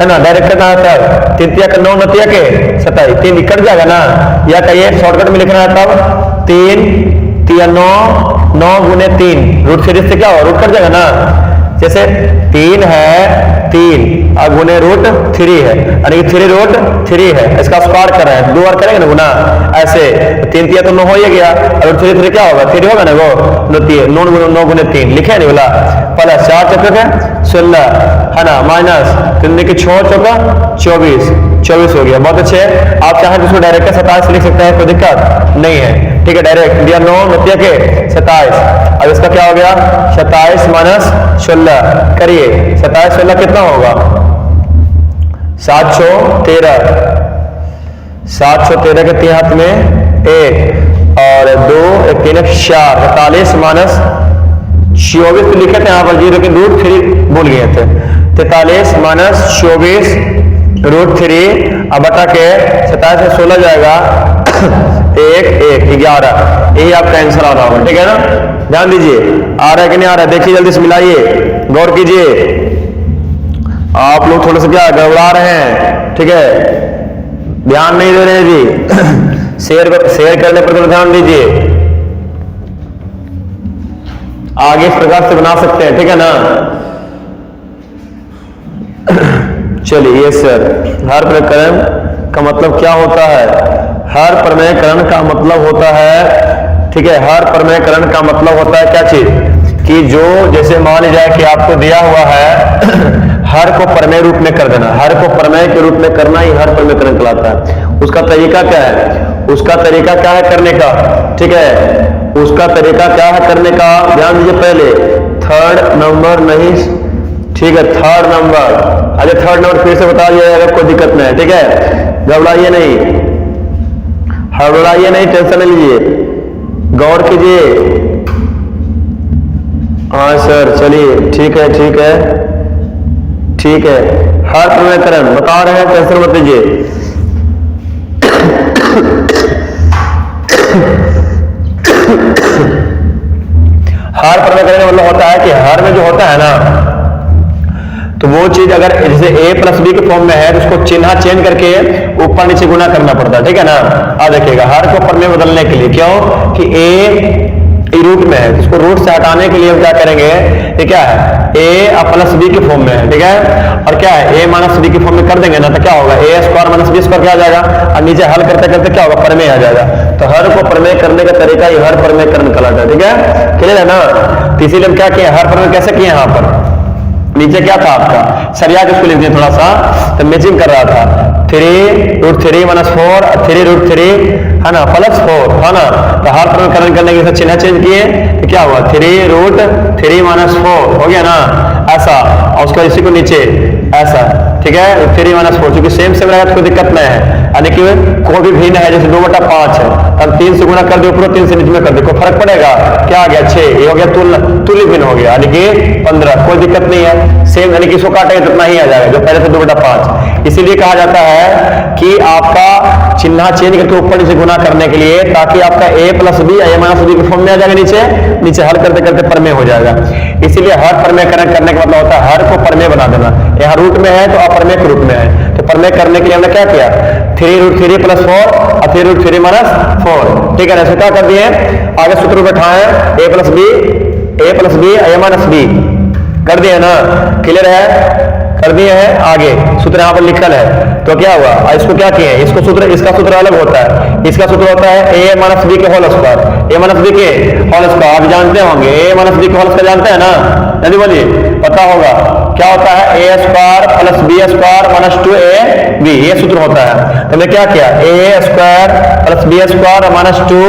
है ना, डायरेक्ट करना होता है 3 तिया के 9 9 तिया के 27 3 कट जाएगा ना, या कहिए शॉर्टकट में लिखना है तब 3 तिया 9 9 गुने 3 रूट 3 से क्या होगा रूट कट जाएगा ना, जैसे 3 है 3 और गुने रूट 3 है यानी कि 3 रूट 3 है, इसका स्क्वायर कर रहे हैं 2 बार करेंगे ना गुना, ऐसे 3 तिया तो 9 हो ही गया और 3 क्या होगा 3 होगा ना वो 9 गुने 3 लिखे नहीं बोला प्लस 4 चौके है 16 है ना, माइनस 3 के 6 चौका 24 हो गया। बहुत अच्छे, आप चाहें तो उसको डायरेक्ट 27 लिख सकते हैं, कोई दिक्कत नहीं है, ठीक है डायरेक्ट दिया 9 9 के 27। अब इसका क्या हो गया 27 माइनस 16 करिए 27 16 कितना होगा 713 के 3 हाथ में 1 और 2 1 3 4 43 माइनस 24 तो लिखे थे यहाँ पर 0 के रूट 3 भूल गए थे 43 माइनस 24 रूट 3 अब बटा के 27 से 16 जाएगा 1 1 11 यही आपका आंसर आ रहा होगा, ठीक है ना। ध्यान दीजिए आ रहा है कि नहीं आ रहा है, देखिए जल्दी से मिलाइए, गौर कीजिए, आप लोग थोड़ा सा क्या गड़बड़ा रहे हैं, ठीक है ध्यान नहीं दे रहे जी शेयर करने पर तो ध्यान दीजिए, आगे इस प्रकार से बना सकते हैं, ठीक है ना। चलिए ये सर हर प्रमेयकरण का मतलब क्या होता है, हर प्रमेयकरण का मतलब होता है, ठीक है हर प्रमेयकरण का मतलब होता है क्या चीज कि जो जैसे मान लीजिए कि आपको दिया हुआ है हर को प्रमेय रूप में कर देना, हर को प्रमेय के रूप में करना ही हर प्रमेयकरण कहलाता है। उसका तरीका क्या है, उसका तरीका क्या है करने का, ठीक है उसका तरीका क्या है करने का, ध्यान दीजिए पहले 3rd नंबर नहीं, ठीक है 3rd नंबर, अरे 3rd नंबर फिर से बता दिया जाएगा, कोई दिक्कत नहीं है, ठीक है घबराइए नहीं, हड़बड़ाइए नहीं, टेंशन नहीं लीजिए, गौर कीजिए। हाँ सर चलिए ठीक है हर प्रमेयकरण बता रहे हैं, टेंशन मत लीजिए। हर प्रमेयकरण मतलब होता है कि हर में जो होता है ना, तो वो चीज अगर जैसे a प्लस बी के फॉर्म में है तो उसको चिन्ह चेंज करके ऊपर नीचे गुना करना पड़ता है, ठीक है ना। अब देखिएगा हर को प्रमेय बदलने के लिए, क्यों कि a रूट में है, इसको रूट से हटाने के लिए हम क्या करेंगे, ये क्या है a प्लस बी के फॉर्म में है, ठीक है और क्या है a माइनस बी के फॉर्म में कर देंगे ना, तो क्या होगा a square minus b square क्या आ जाएगा, और नीचे हल करते करते क्या होगा प्रमेय आ जाएगा। तो हर को प्रमेय करने का तरीका ही हर प्रमेयकरण कहलाता है, ठीक है क्लियर है ना। तो इसीलिए हम क्या किए, हर प्रमेय कैसे किए, यहाँ पर नीचे क्या था आपका सरिया के उसको लिख दिया थोड़ा सा, तो मैचिंग कर रहा था 3 रूट 3 माइनस 4 3 रूट 3 है ना प्लस 4 है ना। तो हर प्रमेयकरण करने के चिन्ह चेंज किए तो क्या हुआ 3 रूट 3 माइनस 4 हो गया ना ऐसा, और उसका इसी को नीचे ऐसा, ठीक है 3 माइनस 4 चूंकि सेम रहेगा तो कोई दिक्कत नहीं है, यानी कि कोई भी भिन्न है जैसे 2/5 है, अब 3 से गुना कर दो ऊपर 3 से नीचे में कर दो, कोई फर्क पड़ेगा, क्या आ गया 6, ये हो गया तुल्य भिन्न हो गया यानी कि 15, कोई दिक्कत नहीं है सेम, यानी कि इसको काटेंगे तो इतना ही आ जाएगा जो पहले से 2/5। इसीलिए कहा जाता है कि आपका चिन्ह चेंज करके ऊपर नीचे गुना करने के लिए, ताकि आपका a plus b a minus b के फॉर्म में आ जाएगा, नीचे हल करते करते प्रमेय हो जाएगा। इसीलिए हर प्रमेयकरण करने का मतलब होता है हर को प्रमेय बना देना, यहाँ रूट में है तो अप्रमेय के रूप में है, तो प्रमेय करने के लिए हमने क्या किया 3 रूट 3 प्लस 4 और 3 रूट 3 माइनस 4, ठीक है ना। क्या कर दिए आगे सूत्र बैठाए a plus b a minus b कर दिए ना, क्लियर है कर दिए हैं। आगे सूत्र यहाँ पर लिखल है तो क्या हुआ, इसको क्या किए इसको सूत्र, इसका सूत्र अलग होता है, इसका सूत्र होता है a माइनस बी के whole square, a minus b के होल स्क्वायर आप जानते होंगे, a माइनस बी के होल स्क्वायर जानते हैं ना, नहीं बोलिए पता होगा क्या होता है a square plus b square minus 2ab, ये सूत्र होता है। तो मैं क्या किया a square plus b square minus 2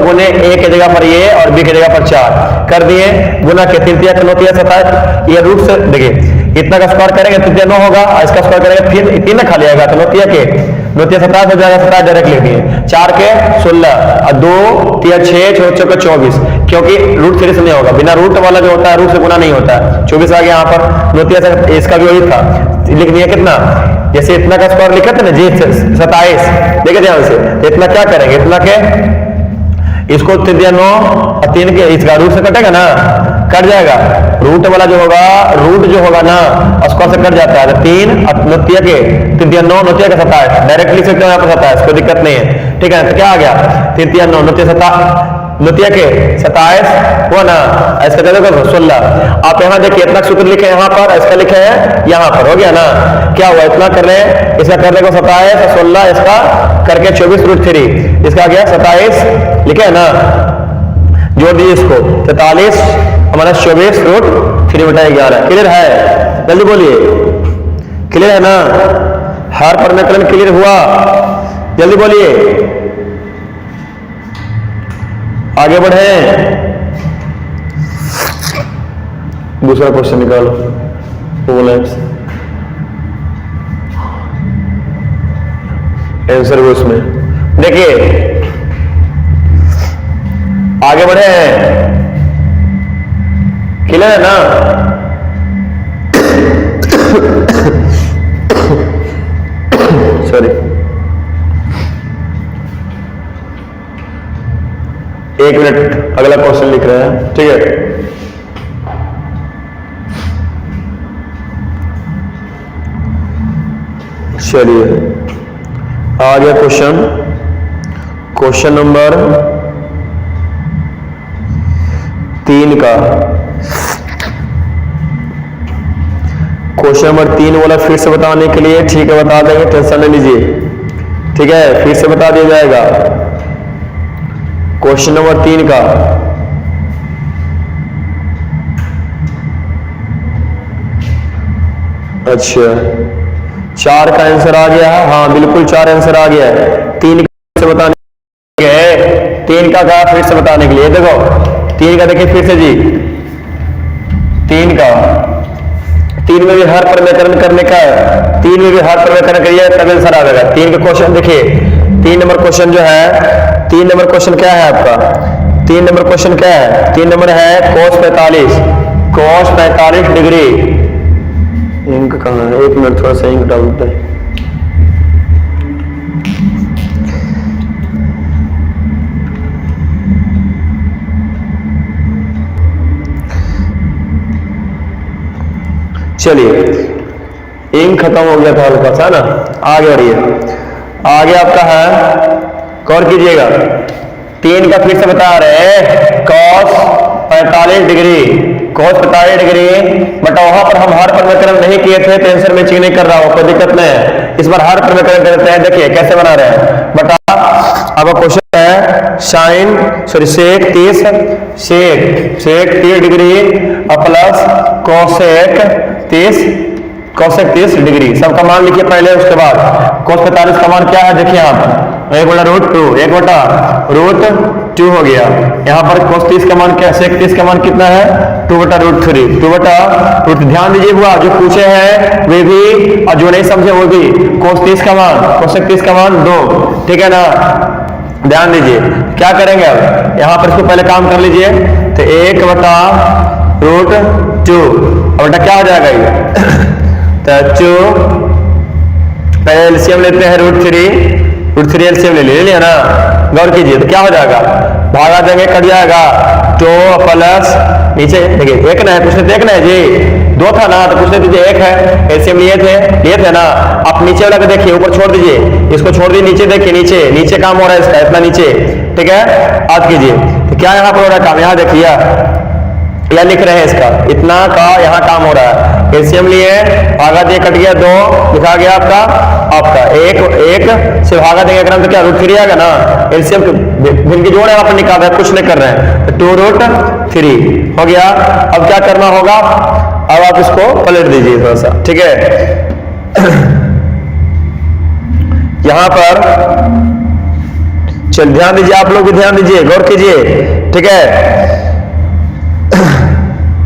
गुने a के जगह पर a और b के जगह पर 4 कर दिए, गुना के 3 3 9 27, ये रूट से देखिए इतना का स्क्वायर करेंगे तृतीय 9 होगा, इसका स्क्वायर करेंगे फिर 3 ना खाली आएगा, तो नौतिया के 27 हो जाएगा, 27 डायरेक्ट लिख दिए, 4 के 16 और 2 3 6 6 चौके 24, क्योंकि रूट 3 से नहीं होगा, बिना रूट वाला जो होता है रूट से गुना नहीं होता है, 24 आ गया यहाँ पर। नौतिया से इसका भी वही था, लिख दिया कितना, जैसे इतना का स्क्वायर लिखा था ना जी 27, देखे ध्यान से, इतना क्या करेंगे, इतना के इसको 3 9 और 3 के इसका रूट से कटेगा ना, कट जाएगा, रूट वाला जो होगा, रूट जो होगा ना स्क्वायर से कट जाता है, तो 3 और नौतिया के 3 9 नौतिया का 27 डायरेक्ट लिख सकते हो यहाँ पर 27, कोई दिक्कत नहीं है, ठीक है। तो क्या आ गया 3 9 नौतिया 27, नौतिया के 27 हुआ ना, इसका दे दो 16। आप यहाँ देखिए इतना सूत्र लिखे यहाँ पर, इसका लिखे है यहाँ पर, हो गया ना, क्या हुआ इतना कर रहे हैं, इसका कर रहे 27 और 16, इसका करके 24 रूट 3, इसका गया 27 लिखे है ना, जोड़ दीजिए इसको 43 हमारा 24 रूट 3 बटा 11। क्लियर है, जल्दी बोलिए, क्लियर है ना, हर परमेकरण क्लियर हुआ, जल्दी बोलिए, आगे बढ़े। दूसरा क्वेश्चन निकालो, आंसर वो उसमें देखिए, आगे बढ़े, क्लियर है ना, सॉरी, एक मिनट, अगला क्वेश्चन लिख रहे हैं, ठीक है। चलिए आ गया क्वेश्चन, क्वेश्चन नंबर 3 का, क्वेश्चन नंबर 3 वाला फिर से बताने के लिए, ठीक है बता देंगे, टेंशन नहीं लीजिए, ठीक है, फिर से बता दिया जाएगा। क्वेश्चन नंबर 3 का अच्छा 4 का आंसर आ गया है, हाँ बिल्कुल 4 आंसर आ गया है। 3 का बताने के लिए, 3 का कहा फिर से बताने के लिए, देखो 3 का देखिए फिर से जी, 3 का 3 में भी हर परमेकरण करने का है, 3 में भी हर परमेकरण करिए तब आंसर आ जाएगा। 3 का क्वेश्चन देखिए, 3 नंबर क्वेश्चन जो है, 3 नंबर क्वेश्चन क्या है आपका, 3 नंबर क्वेश्चन क्या है, 3 नंबर है cos 45 डिग्री, इंक कहाँ है, एक मिनट थोड़ा सा इंक डालते हैं, चलिए इंक खत्म हो गया था हल्का सा ना, आगे बढ़िए, आगे आपका है, गौर कीजिएगा, 3 का फिर से बता रहे हैं, cos 45 degree, cos 45 degree, but वहां पर हम हर परमेकरण नहीं किए थे, तो आंसर में चेक नहीं कर रहा हूं, कोई दिक्कत नहीं है, इस बार हर परमेकरण करते हैं, देखिए कैसे बना रहे हैं, बटा आपका क्वेश्चन है सेक 30 डिग्री प्लस कोसेक 30 डिग्री, सबका मान लिखिए पहले, उसके बाद cos 45 का मान क्या है, देखिए आप 1/√2 हो गया, यहाँ पर cos 30 का मान क्या, sec 30 का मान कितना है, 2/√3 ध्यान दीजिए बुआ, जो पूछे हैं वे भी और जो नहीं समझे वो भी, cos 30 का मान, कोसेक 30 का मान 2, ठीक है ना, ध्यान दीजिए क्या करेंगे अब, यहाँ पर इसको पहले काम कर लीजिए, तो 1/√2 और क्या हो जाएगा ये तो पहले एलसीएम लेते हैं, √3 एलसीएम ले लिया ना, गौर कीजिए तो क्या हो जाएगा, भागा देंगे कट जाएगा, 2 प्लस नीचे देखिए 1 ना है, पूछते थे 1 ना है जी, 2 था ना, तो पूछते दीजिए 1 है, एलसीएम लिए थे ना, आप नीचे वाला को देखिए, ऊपर छोड़ दीजिए, इसको छोड़ दीजिए, नीचे देखिए, नीचे काम हो रहा है इसका, इतना नीचे, ठीक है, याद कीजिए, तो क्या यहाँ पर हो रहा है काम, यहाँ देखिए या लिख रहे हैं इसका, इतना का यहाँ काम हो रहा है, एलसीएम लिए भागा दिए कट गया, 2 लिखा गया आपका एक से भागा देंगे अगर हम, तो क्या √3 आएगा ना, एलसीएम जिनकी जोड़ है वहां पर निकाल रहे हैं, कुछ नहीं कर रहे हैं, तो 2√3 हो गया। अब क्या करना होगा, अब आप इसको पलट दीजिए थोड़ा सा, ठीक है, यहां पर चल ध्यान दीजिए, आप लोग भी ध्यान दीजिए, गौर कीजिए, ठीक है,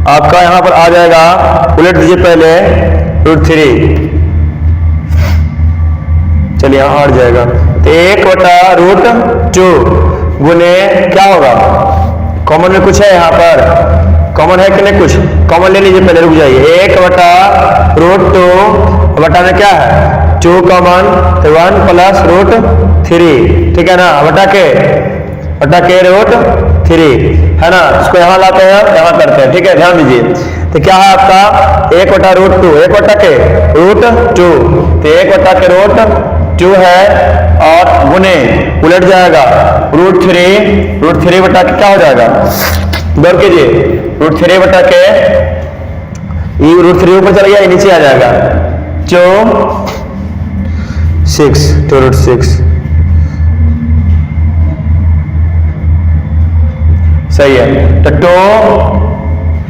आपका यहाँ पर आ जाएगा, उलट दीजिए पहले, √3, चलिए यहाँ हट जाएगा, तो 1/√2 गुने क्या होगा, कॉमन में कुछ है यहाँ पर, कॉमन है कि नहीं, कुछ कॉमन ले लीजिए पहले, रुक जाइए, 1/√2 बटा में क्या है 2 कॉमन, तो 1 + √3, ठीक है ना, बटा के √3 है ना, इसको यहाँ लाते हैं, यहाँ करते हैं, ठीक है, ध्यान दीजिए। तो क्या है आपका 1/√2, 1/√2, तो 1/√2 है, और गुने उलट जाएगा √3 बटा के क्या हो जाएगा, गौर कीजिए, √3 बटा के, ये √3 ऊपर चला गया, ये नीचे आ जाएगा, 2√6 सही है। तो 2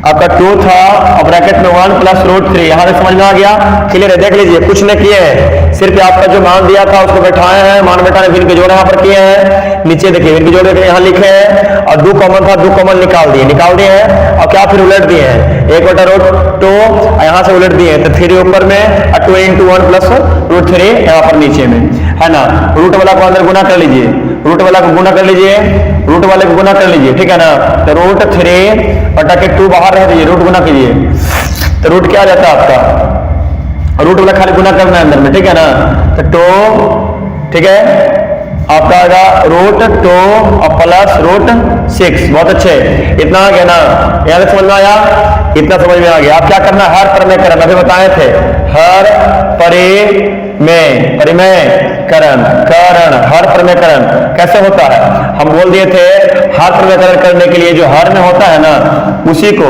आपका 2 था, और ब्रैकेट में 1 + √3, यहां से समझ में आ गया, क्लियर है। देख लीजिए, कुछ ने किए हैं, सिर्फ आपका जो मान दिया था उसको बैठाए हैं, मान बैठाने फिर इनके जोड़ यहाँ पर किए हैं, नीचे देखिए इनके जोड़ यहाँ लिखे हैं, और 2 कॉमन था, 2 कॉमन निकाल दिए हैं, और क्या फिर उलट दिए हैं, 1/√2 यहाँ से उलट दिए हैं, तो 3 ऊपर में, और 2 × 1 + √3 यहाँ पर नीचे में, है ना। रूट वाला को अंदर गुना कर लीजिए, रूट वाला को गुना कर लीजिए, रूट वाले को गुना कर लीजिए, ठीक है ना। तो √3 बटा के 2 बाहर रह दीजिए, रूट गुना कीजिए, तो रूट क्या आ जाता है आपका, रूट वाला खाली गुना करना है अंदर में, ठीक है ना। तो 2, ठीक है, आपका आएगा √2 और प्लस √6, बहुत अच्छे, इतना आ गया ना, यहाँ से समझ में आया, इतना समझ में आ गया। आप क्या करना, हर परिमेयकरण अभी बताए थे, हर परिमेयकरण हर परिमेयकरण कैसे होता है, हम बोल दिए थे, हर परिमेयकरण करने के लिए जो हर में होता है ना, उसी को,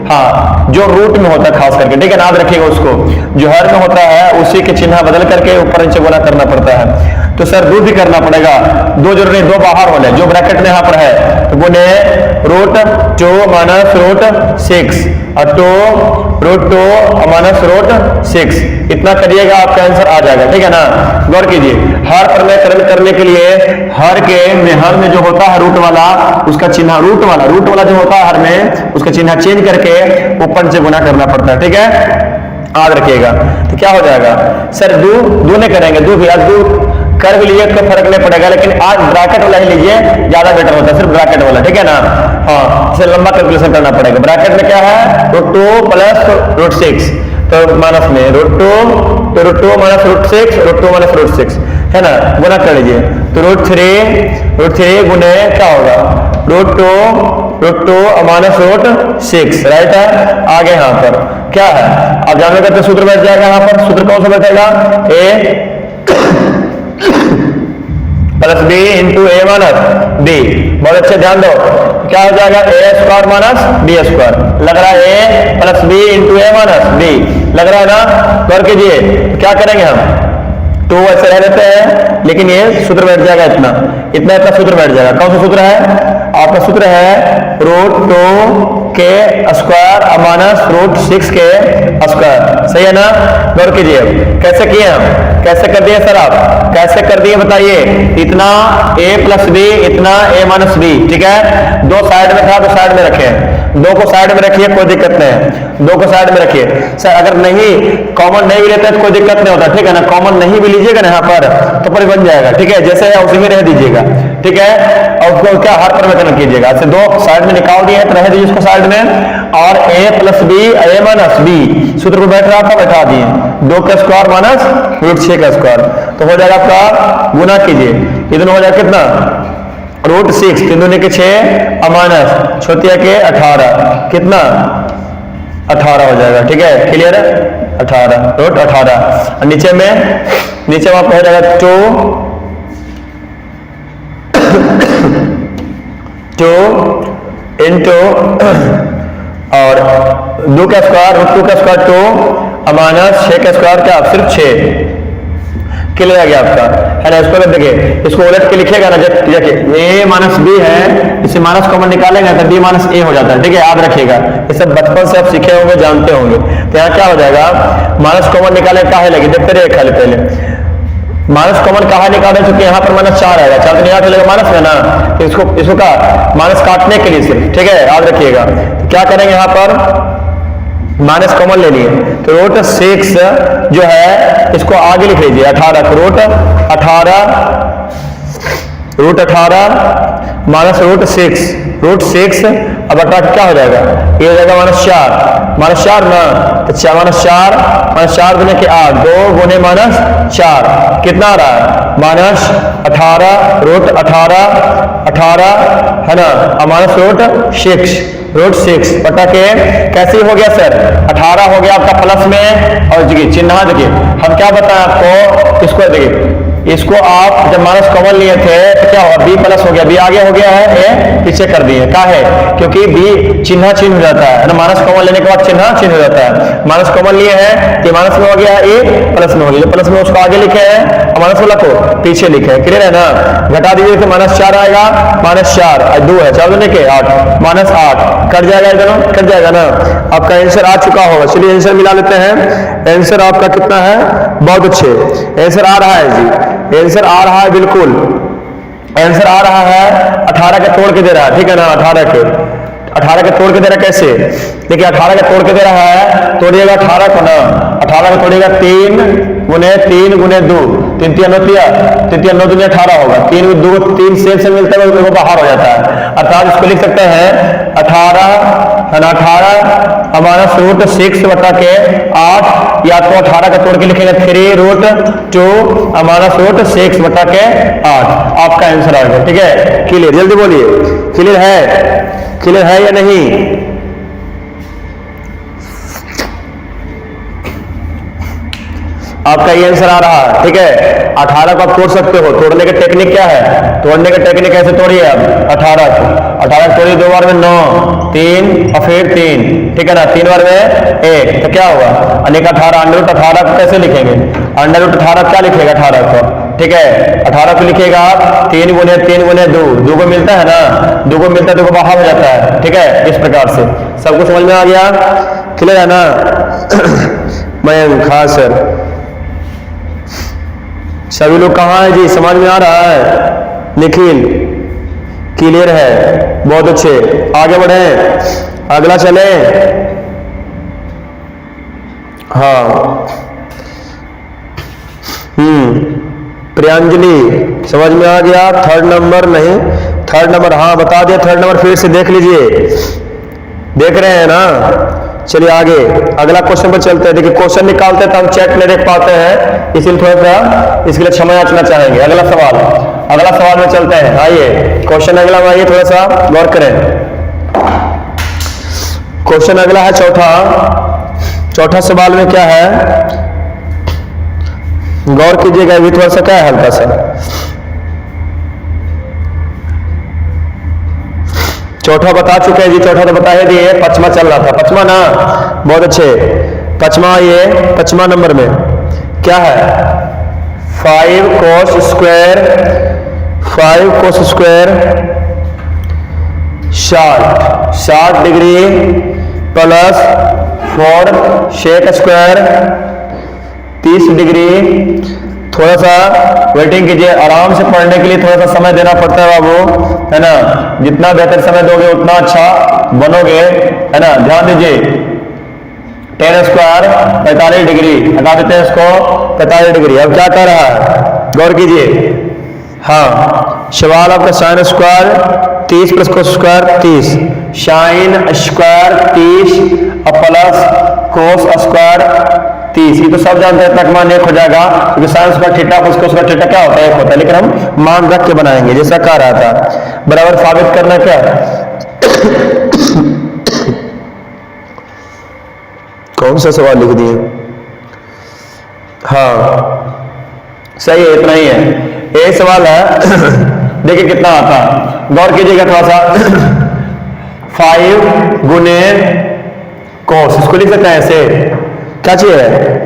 हाँ, जो रूट में होता है खास करके, ठीक है, याद रखिएगा उसको, जो हर में होता है उसी के चिन्ह बदल करके ऊपर नीचे गुना करना पड़ता है। तो सर 2 भी करना पड़ेगा, 2 जरूरी, 2 बाहर वाले जो ब्रैकेट में यहाँ पर है, तो गुने √2 - √6 और 2 √2 - √6, इतना करिएगा, आपका आंसर आ जाएगा, ठीक है ना। गौर कीजिए, हर परिमेयकरण करने के लिए हर में जो होता है रूट वाला, उसका चिन्ह रूट वाला जो होता है हर में, उसका चिन्ह चेंज करके ऊपर से गुना करना पड़ता है, ठीक है, याद रखिएगा। तो क्या हो जाएगा सर, 2 नहीं करेंगे, 2 भी, आज 2 कर भी लीजिए तो फर्क नहीं पड़ेगा, लेकिन आज ब्रैकेट वाला ही लीजिए, ज्यादा बेटर होता है, सिर्फ ब्रैकेट वाला, ठीक है ना। हाँ, इसे लंबा कैलकुलेशन करना पड़ेगा। ब्रैकेट में क्या है, √2 + √6, तो माइनस में √2 तो √2 - √6, √2 - √6, है ना, गुना कर लीजिए, तो √3 गुने क्या होगा, √2 -√6, राइट है। आगे यहाँ पर क्या है, आप जानने का, तो सूत्र बैठ जाएगा यहाँ पर, सूत्र कौन सा बैठेगा, a + b × a - b, बहुत अच्छे, ध्यान दो, क्या हो जाएगा, a² - b², लग रहा है a + b × a - b, लग रहा है ना। कर कीजिए, क्या करेंगे हम, 2 ऐसे रह देते हैं, लेकिन ये सूत्र बैठ जाएगा, इतना सूत्र बैठ जाएगा। कौन सा सूत्र है, आपका सूत्र है √2 के स्क्वायर -√6 के स्क्वायर, सही है ना। गौर कीजिए, कैसे किए हम, कैसे कर दिए सर, आप कैसे कर दिए बताइए, इतना a + b, इतना a - b, ठीक है, 2 साइड में था, 2 साइड में रखे, 2 को साइड में रखिए, कोई दिक्कत नहीं है, 2 को साइड में रखिए। सर अगर नहीं कॉमन नहीं भी लेते तो कोई दिक्कत नहीं होता, ठीक है ना, कॉमन नहीं भी लीजिएगा ना यहाँ पर तो पर बन जाएगा, ठीक है, जैसे है उसी में रह दीजिएगा, ठीक है, और उसको क्या हर परिमेयकरण कीजिएगा, ऐसे 2 साइड में निकाल दिए तो रह दीजिए उसको साइड में, और a + b a - b सूत्र को बैठ रहा था, बैठा दिए, 2 का स्क्वायर -√6 का स्क्वायर, तो हो जाएगा आपका, गुना कीजिए, इतना हो जाएगा कितना, √6, 3 दूनी के 6 और माइनस छोटिया के 18, कितना 18 हो जाएगा, ठीक है, क्लियर है, 18 √18, और नीचे में आपका हो जाएगा 2 इंटू और 2 का स्क्वायर √2 का स्क्वायर 2 और माइनस 6 का स्क्वायर क्या, सिर्फ 6, क्लियर आ गया आपका, है ना। इसको देखिए, इसको उलट के लिखेगा ना, जब देखिए a - b है, इसे माइनस कॉमन निकालेंगे तो b - a हो जाता है, ठीक है, याद रखिएगा, ये सब बचपन से आप सीखे होंगे, जानते होंगे। तो यहाँ क्या हो जाएगा, माइनस कॉमन निकाले काहे लगे, देखते रहिए खाली, पहले माइनस कॉमन कहा निकाले, चूंकि यहाँ पर -4 आएगा, 4 तो यहाँ चलेगा माइनस में ना, तो इसको का माइनस काटने के लिए सिर्फ, ठीक है, याद रखिएगा। तो क्या करेंगे यहाँ पर, माइनस कॉमन ले लिए, तो रूट 6 जो है इसको आगे लिख लीजिए 18 को रूट 18 माइनस रूट 6 अब बटा क्या हो जाएगा, ये हो जाएगा -4 ना, तो 4 गुने के 8 2 गुने -4 कितना आ रहा है -18 रूट 18 है ना, माइनस रूट 6 बटा के कैसे हो गया सर 18 हो गया आपका प्लस में, और देखिए चिन्ह देखिए हम क्या बताएं आपको, इसको देखिए इसको आप जब माइनस कॉमन लिए थे तो क्या हुआ, बी प्लस हो गया, बी आगे हो गया है, ए पीछे कर दिए, क्या है क्योंकि बी चिन्ह हो जाता है ना, माइनस कॉमन लेने के बाद चिन्ह हो जाता है, माइनस कॉमन लिए हैं कि माइनस में हो गया, ए प्लस में हो गया, प्लस में उसको आगे लिखे हैं और माइनस वाला को पीछे लिखे हैं, क्लियर है ना। घटा दीजिए तो -4 आएगा, -4 2 है 4 दूने के 8 -8 कट जाएगा, दोनों कट जाएगा ना, आपका आंसर आ चुका होगा। चलिए आंसर मिला लेते हैं, आंसर आपका कितना है, बहुत अच्छे आंसर आ रहा है जी, आंसर आ रहा है, बिल्कुल आंसर आ रहा है, 18 के तोड़ के दे रहा है, ठीक है ना, 18 के तोड़ के दे रहा है, कैसे देखिए 18 के तोड़ के दे रहा है, तोड़िएगा 18 को ना, 18 को तोड़िएगा 3 गुने 2 3 3 9 दूनी 18 होगा, 3 सेम से मिलता है वो बाहर हो जाता है, अर्थात इसको लिख सकते हैं 18 है ना, 18 हमारा रूट 6 बटा के 8, या तो 18 का तोड़ के लिखेंगे 3 रूट 2 हमारा रूट 6 बटा के 8, आपका आंसर आ गया, ठीक है। क्लियर, जल्दी बोलिए क्लियर है या नहीं, आपका ये आंसर आ रहा है, ठीक है। 18 को आप तोड़ सकते हो, तोड़ने का टेक्निक क्या है, तोड़ने का टेक्निक कैसे तोड़िए आप 18 को तोड़िए, 2 बार में 9 3 और फिर 3, ठीक है ना, 3 बार में 1, तो क्या होगा अनेक 18 √18 को कैसे लिखेंगे, √18 क्या लिखेगा 18 को, ठीक है 18 को लिखेगा 3 गुने 2 को मिलता है ना, 2 को मिलता है 2 को बाहर हो जाता है, ठीक है, इस प्रकार से सबको समझ में आ गया, क्लियर है ना। मैं खास सर सभी लोग कहाँ है जी, समझ में आ रहा है, निखिल क्लियर है, बहुत अच्छे, आगे बढ़े, अगला चले, हाँ प्रियांजलि समझ में आ गया, थर्ड नंबर नहीं, थर्ड नंबर हाँ बता दिया, थर्ड नंबर फिर से देख लीजिए, देख रहे हैं ना। चलिए आगे अगला क्वेश्चन पर चलते हैं, देखिए क्वेश्चन निकालते हैं तो हम चैट में देख पाते हैं, इसलिए थोड़ा सा इसके लिए क्षमा याचना चाहेंगे। अगला सवाल में चलते हैं, आइए क्वेश्चन अगला में आइए, थोड़ा सा गौर करें। क्वेश्चन अगला है चौथा सवाल में क्या है, गौर कीजिएगा, ये थोड़ा सा क्या है हल्का सा, चौथा बता चुके हैं जी, चौथा तो बता ही दिए, पचमा चल रहा था, पचमा ना, बहुत अच्छे, पचमा नंबर में क्या है, 5 cos square 60 degree plus 4 sec square 30 degree. थोड़ा सा वेटिंग कीजिए, आराम से पढ़ने के लिए थोड़ा सा समय देना पड़ता है बाबू, है ना, जितना बेहतर समय दोगे उतना अच्छा बनोगे, है ना, ध्यान दीजिए। 10 स्क्वायर 45 डिग्री, हटा देते हैं इसको 45 डिग्री। अब क्या कर रहा है, गौर कीजिए, हाँ सवाल आपका sine square 30 plus cos square 30, sine square 30 और प्लस कोस स्क्वायर 30, ये तो सब जानते हैं, तक मान 1 हो जाएगा, क्योंकि sine square theta plus cos square theta क्या होता है 1 होता है, लेकिन हम मान रख के बनाएंगे जैसा कह रहा था। बराबर साबित करना क्या कौन सा सवाल लिख दिए, हाँ सही है, इतना ही है, ये सवाल है। देखिए कितना आता, गौर कीजिएगा थोड़ा सा, 5 गुने कोस, इसको लिख सकते हैं ऐसे, क्या चाहिए,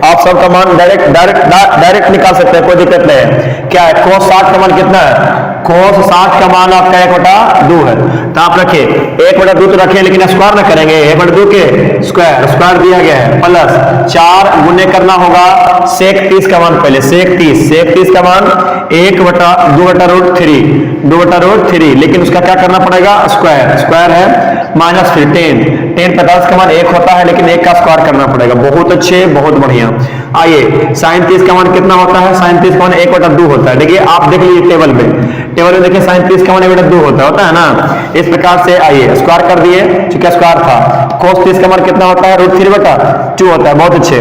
आप सबका मान डायरेक्ट निकाल सकते हैं, कोई दिक्कत नहीं है। क्या है, कोस 60 का मान कितना है, कोस 60 का मान आपका 1/2 है, तो आप रखिए 1/2 तो रखिए, लेकिन स्क्वायर ना करेंगे, 1/2 के स्क्वायर दिया गया है, प्लस 4 गुने करना होगा सेक 30 का मान, पहले सेक 30 का मान 1/2 √3, लेकिन उसका क्या करना पड़ेगा, स्क्वायर है -3 10 10 45 का मान 1 होता है, लेकिन 1 का स्क्वायर करना पड़ेगा। बहुत अच्छे, बहुत बढ़िया। आइए sin 30 का मान कितना होता है? sin 30 का मान 1/2 होता है। देखिए आप देख लीजिए टेबल में देखिए sin 30 का मान 1/2 होता है ना। इस प्रकार से आइए स्क्वायर कर दिए, चूंकि स्क्वायर था। cos 30 का मान कितना होता है? √3/2 होता है। बहुत अच्छे,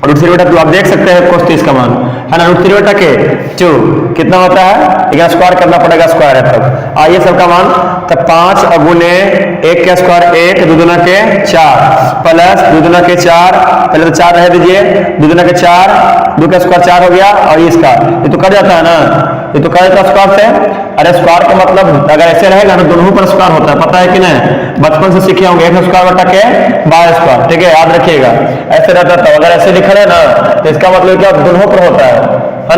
√3/2 आप देख सकते हैं cos 30 का मान, है ना। √3/2 कितना होता है? लेकिन स्क्वायर करना पड़ेगा, स्क्वायर है तब। आइए सबका मान, तब 5 गुने 1 का स्क्वायर 1, 2 दूना के 4 प्लस 2 दूना के 4, पहले तो 4 रह दीजिए, 2 दूना के 4, 2 का स्क्वायर 4 हो गया, और इसका ये तो कट जाता है ना, ये तो कट जाता है स्क्वायर से। अरे स्क्वायर का मतलब अगर ऐसे रहेगा तो दोनों पर स्क्वायर होता है, पता है कि नहीं? बचपन से सीखे होंगे, 1 स्क्वायर बटा के 12 स्क्वायर, ठीक है, याद रखिएगा। ऐसे रहता था, अगर ऐसे लिखा है ना तो इसका मतलब क्या, दोनों पर होता है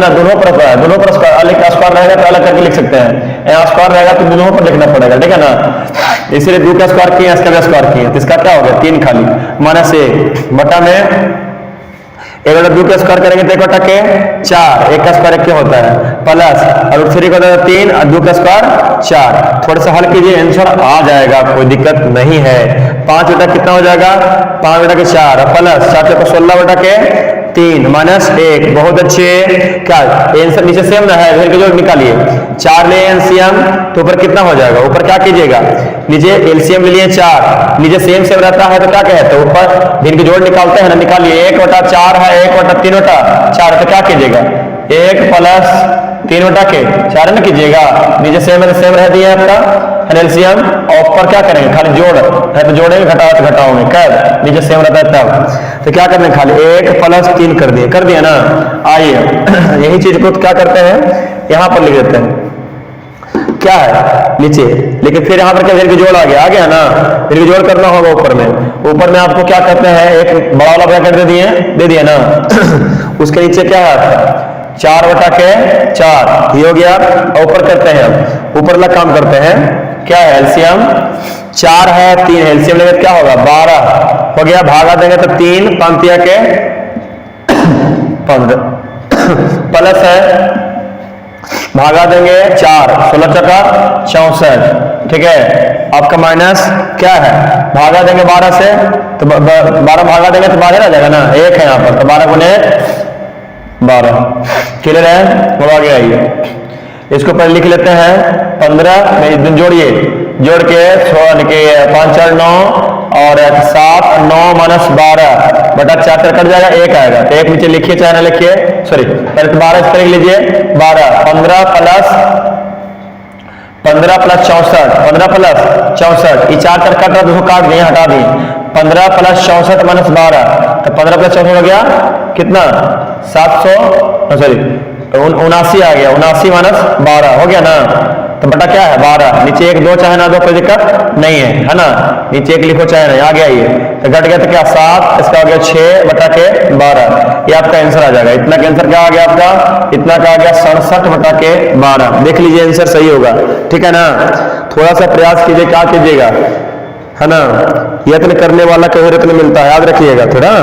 ना, दोनों पर होता है, दोनों पर स्क्वायर। अलग का स्क्वायर रहेगा तो अलग करके लिख सकते हैं, यहाँ स्क्वायर रहेगा तो दोनों पर लिखना पड़ेगा, ठीक है ना। इसलिए 2 का स्क्वायर किया, इसका भी स्क्वायर किया, तो इसका क्या हो गया? 3 खाली, -1 बटा में 1/2 का स्क्वायर करेंगे तो 1/4, 1 का स्क्वायर क्या होता है? प्लस √3 का 3 और 2 का स्क्वायर 4। थोड़ा सा हल कीजिए, आंसर आ जाएगा, कोई दिक्कत नहीं है। 5 बटा कितना हो जाएगा? 5 बटा के 4 प्लस 4 को 16 बटा के 3 -1। बहुत अच्छे। क्या आंसर नीचे सेम ना है, इधर के जोड़ निकालिए। 4 ले एलसीएम तो ऊपर कितना हो जाएगा? ऊपर क्या कीजिएगा? नीचे एलसीएम ले लिए 4, नीचे सेम रहता है तो क्या कहते हैं? ऊपर भिन्न के जोड़ निकालते हैं ना, निकालिए। 1/4 है, 1/3/4, तो क्या कीजिएगा? 1 प्लस 3/4 में कीजिएगा। नीचे सेम है तो सेम रह दिया आपका एलसीएम, और ऊपर क्या करेंगे? खाली जोड़ है तो जोड़ेंगे, घटाओगे, कर नीचे सेम रहता है तब। तो क्या करना, खाली 1 प्लस 3 कर दिया ना। आइए यही चीज को क्या करते हैं, यहाँ पर लिख देते हैं, क्या है नीचे, लेकिन फिर यहाँ पर क्या भिन्न के जोड़ आ गया ना, भिन्न के जोड़ करना होगा ऊपर में आपको क्या करते हैं? एक बड़ा वाला ब्रैकेट दे दिया ना उसके नीचे क्या है? 4 बटा के 4 ये हो गया। और ऊपर करते हैं, ऊपर वाला काम करते हैं, क्या है? एलसीएम 4 है, 3 है, एलसीएम लेंगे क्या होगा? 12 हो गया। भागा देंगे तो 3 पंक्तिया के 15 प्लस है, भागा देंगे 4, 16 चका 64, ठीक है। आपका माइनस क्या है? भागा देंगे 12 से तो 12 भागा देंगे तो 12 रह जाएगा ना, 1 है यहाँ पर, तो 12 गुने 12 क्लियर है? अब आगे आइए, इसको पहले लिख लेते हैं 15 जोड़िए, जोड़ के 5 4 9 और 7 9 -12 बटा 4 कट जाएगा, 1 आएगा। तो 1 नीचे लिखिए, चाहे ना लिखिए, सॉरी पहले तो 12 इस पर लिख लीजिए। 12 15 प्लस 64, 15 प्लस 64, ये 4 कट रहा तो काट दिए, हटा दिए। 15 प्लस 64 -12, तो 15 प्लस 64 हो गया कितना? 700 सॉरी 79 आ गया, 79 -12 हो गया ना। तो बटा क्या है? 12, नीचे 1 2 चाहे ना दो कोई दिक्कत नहीं है ना, नीचे 1 लिखो चाहे नहीं, आ गया ये, तो घट गया तो क्या 7, इसका हो गया 6 बटा के 12, ये आपका आंसर आ जाएगा। इतना का आंसर क्या आ गया आपका? इतना का आ गया 67 बटा के 12। देख लीजिए आंसर सही होगा, ठीक है ना। थोड़ा सा प्रयास कीजिए, क्या कीजिएगा, है ना, यत्न करने वाला कभी रत्न मिलता है, याद रखिएगा थोड़ा।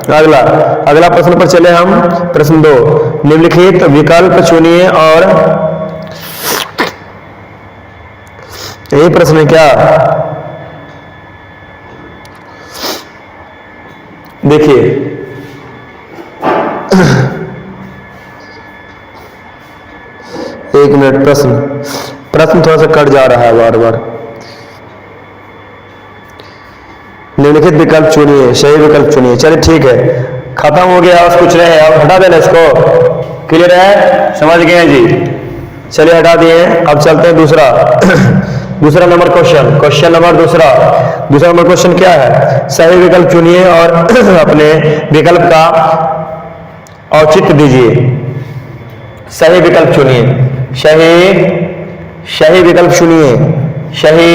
अगला प्रश्न पर चले हम। प्रश्न 2, निम्नलिखित विकल्प चुनिए और यही प्रश्न है क्या? देखिए एक मिनट, प्रश्न थोड़ा सा कट जा रहा है बार बार। निम्नलिखित विकल्प चुनिए, सही विकल्प चुनिए। चलिए ठीक है, खत्म हो गया, और कुछ रहे अब हटा देना इसको। क्लियर है? समझ गए हैं जी? चलिए हटा दिए। अब चलते हैं दूसरा नंबर क्वेश्चन नंबर दूसरा नंबर क्वेश्चन क्या है? सही विकल्प चुनिए और अपने विकल्प का औचित्य दीजिए। सही विकल्प चुनिए, सही विकल्प चुनिए, सही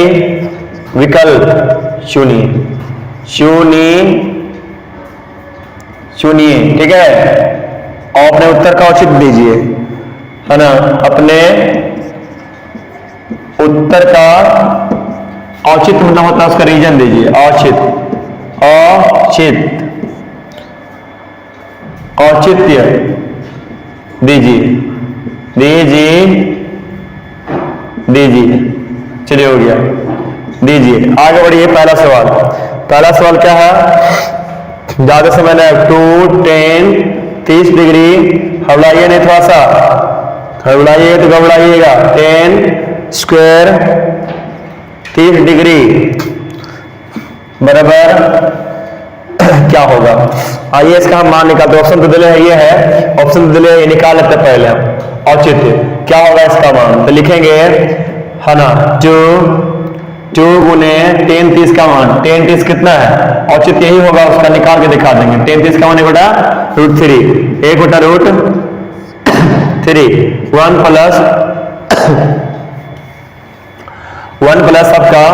विकल्प चुनिए, ठीक है। और अपने उत्तर का औचित्य दीजिए, है ना। अपने उत्तर का औचित्य मतलब होता है उसका रीजन दीजिए, औचित्य दीजिए। चलिए हो गया। दीजिए। आगे बढ़िए, पहला सवाल क्या है, ज्यादा समय नहीं, 2 10 30 डिग्री, हबड़ाइए नहीं थोड़ा सा, हबड़ाइए तो घबराइएगा, 10 स्क्वायर 30 डिग्री बराबर क्या होगा। आइए इसका हम मान निकालते हैं। ऑप्शन तो दिले है, ये है ऑप्शन तो दिले है, ये निकाल लेते हैं पहले हम। औचित्य क्या होगा इसका मान, तो लिखेंगे है ना, 2 गुने 10 30 का मान, 10 30 कितना है, औचित्य यही होगा, उसका निकाल के दिखा देंगे। 10 30 का मान 1/√3, 1/√3, 1 प्लस आपका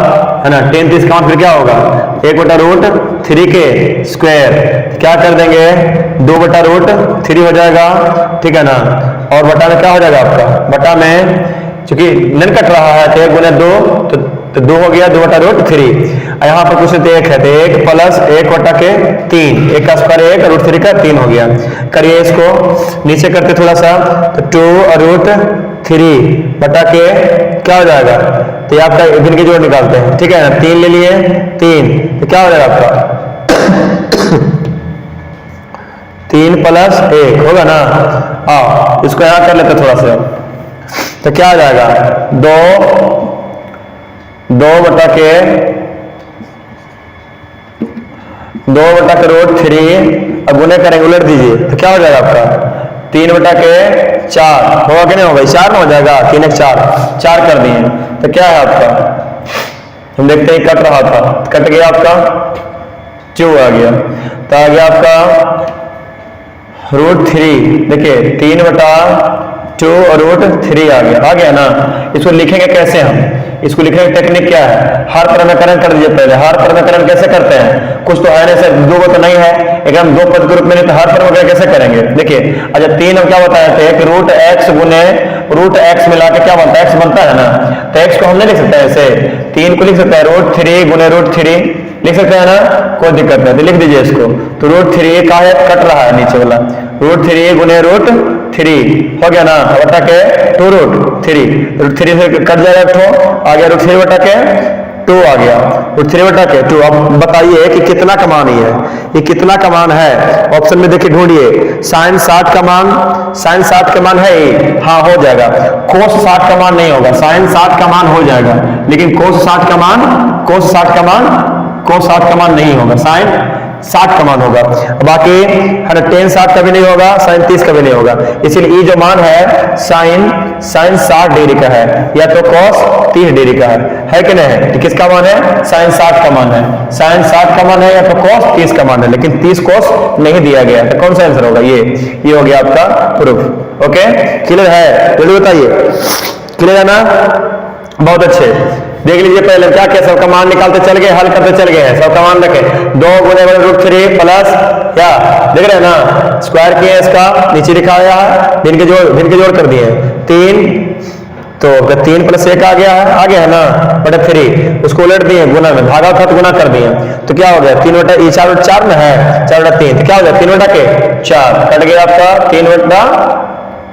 है ना 10 30 का मान फिर क्या होगा, 1/√3 के स्क्वायर, क्या कर देंगे 2/√3 हो जाएगा, ठीक है ना। और बटा में क्या हो जाएगा आपका, बटा में चूंकि नन कट रहा है तो 1 गुने 2 तो 2 हो गया, 2/√3। यहाँ पर कुछ तो 1 है तो 1 प्लस 1/3, 1 का स्क्वायर 1 और √3 का 3 हो गया। करिए इसको नीचे करते थोड़ा सा, तो 2√3 बटा के क्या हो जाएगा, तो ये आपका गिन के जोड़ निकालते हैं, ठीक है ना। 3 ले लिए, 3 तो क्या हो जाएगा आपका 3 प्लस 1 होगा ना। हाँ इसको यहाँ कर लेते थोड़ा सा, तो क्या आ जाएगा 2 बटा के √3, अब गुने करेंगे, उलट दीजिए तो क्या हो जाएगा आपका 3 बटा के 4 होगा कि नहीं होगा, 4 ना हो जाएगा, 3 1 4 कर दिए, तो क्या है आपका, हम देखते हैं कट रहा था, कट गया आपका 2 आ गया, तो आ गया आपका √3, देखिए 3/2 और √3 आ गया ना। इसको लिखेंगे कैसे हम, इसको लिखने की टेक्निक क्या है, हर प्रमेयकरण कर दीजिए पहले। हर प्रमेयकरण कैसे करते हैं, कुछ तो है नहीं सर, 2 को तो नहीं है, एकदम 2 पद के रूप में नहीं, तो हर प्रमेयकरण कैसे करेंगे। देखिए अच्छा 3 हम क्या बताए थे कि √x गुने √x मिला के क्या बनता है, x बनता है ना, तो x को हम नहीं लिख सकते ऐसे, 3 को लिख सकते हैं √3 गुने √3 लिख सकते हैं ना, कोई दिक्कत नहीं, तो लिख दीजिए इसको। तो √3 का है, कट रहा है नीचे वाला, √3 गुने √3 हो गया ना, बटा के 2√3, √3 से कट जाएगा, तो आ गया √3 बटा के 2 आ गया, √3 बटा के 2। अब बताइए कि कितना का मान है, ये कितना का मान है, ऑप्शन में देखिए ढूंढिए। sin 60 का मान, sin 60 का मान है, हाँ हो जाएगा। cos 60 का मान नहीं होगा, sin 60 का मान हो जाएगा, लेकिन cos 60 का मान नहीं होगा, sin 60 का मान होगा। बाकी है ना tan 60 का भी नहीं होगा, sin 30 का भी नहीं होगा, इसीलिए ये जो मान है sin 60 डिग्री का है, या तो cos 30 डिग्री का है कि नहीं है, किसका मान है, sin 60 का मान है, sin 60 का मान है, या तो cos 30 का मान है, लेकिन 30 cos नहीं दिया गया, तो कौन सा आंसर होगा, ये हो गया आपका प्रूफ। ओके क्लियर है, जल्दी बताइए, क्लियर है ना, बहुत अच्छे। देख लीजिए पहले क्या किया, सबका मान निकालते चल गए, हल करते चल गए, सबका मान रखे 2 गुने √3 प्लस क्या देख रहे हैं ना, स्क्वायर किए इसका, नीचे लिखा है भिन्न के जोड़ कर दिए 3, तो 3 प्लस 1 आ गया है ना, बटा 3, उसको उलट दिए गुना में, भागा था तो गुना कर दिए, तो क्या हो गया 3 बटा 4 में है 4/3, तो क्या हो गया 3 बटा के 4, कट गया आपका 3 बटा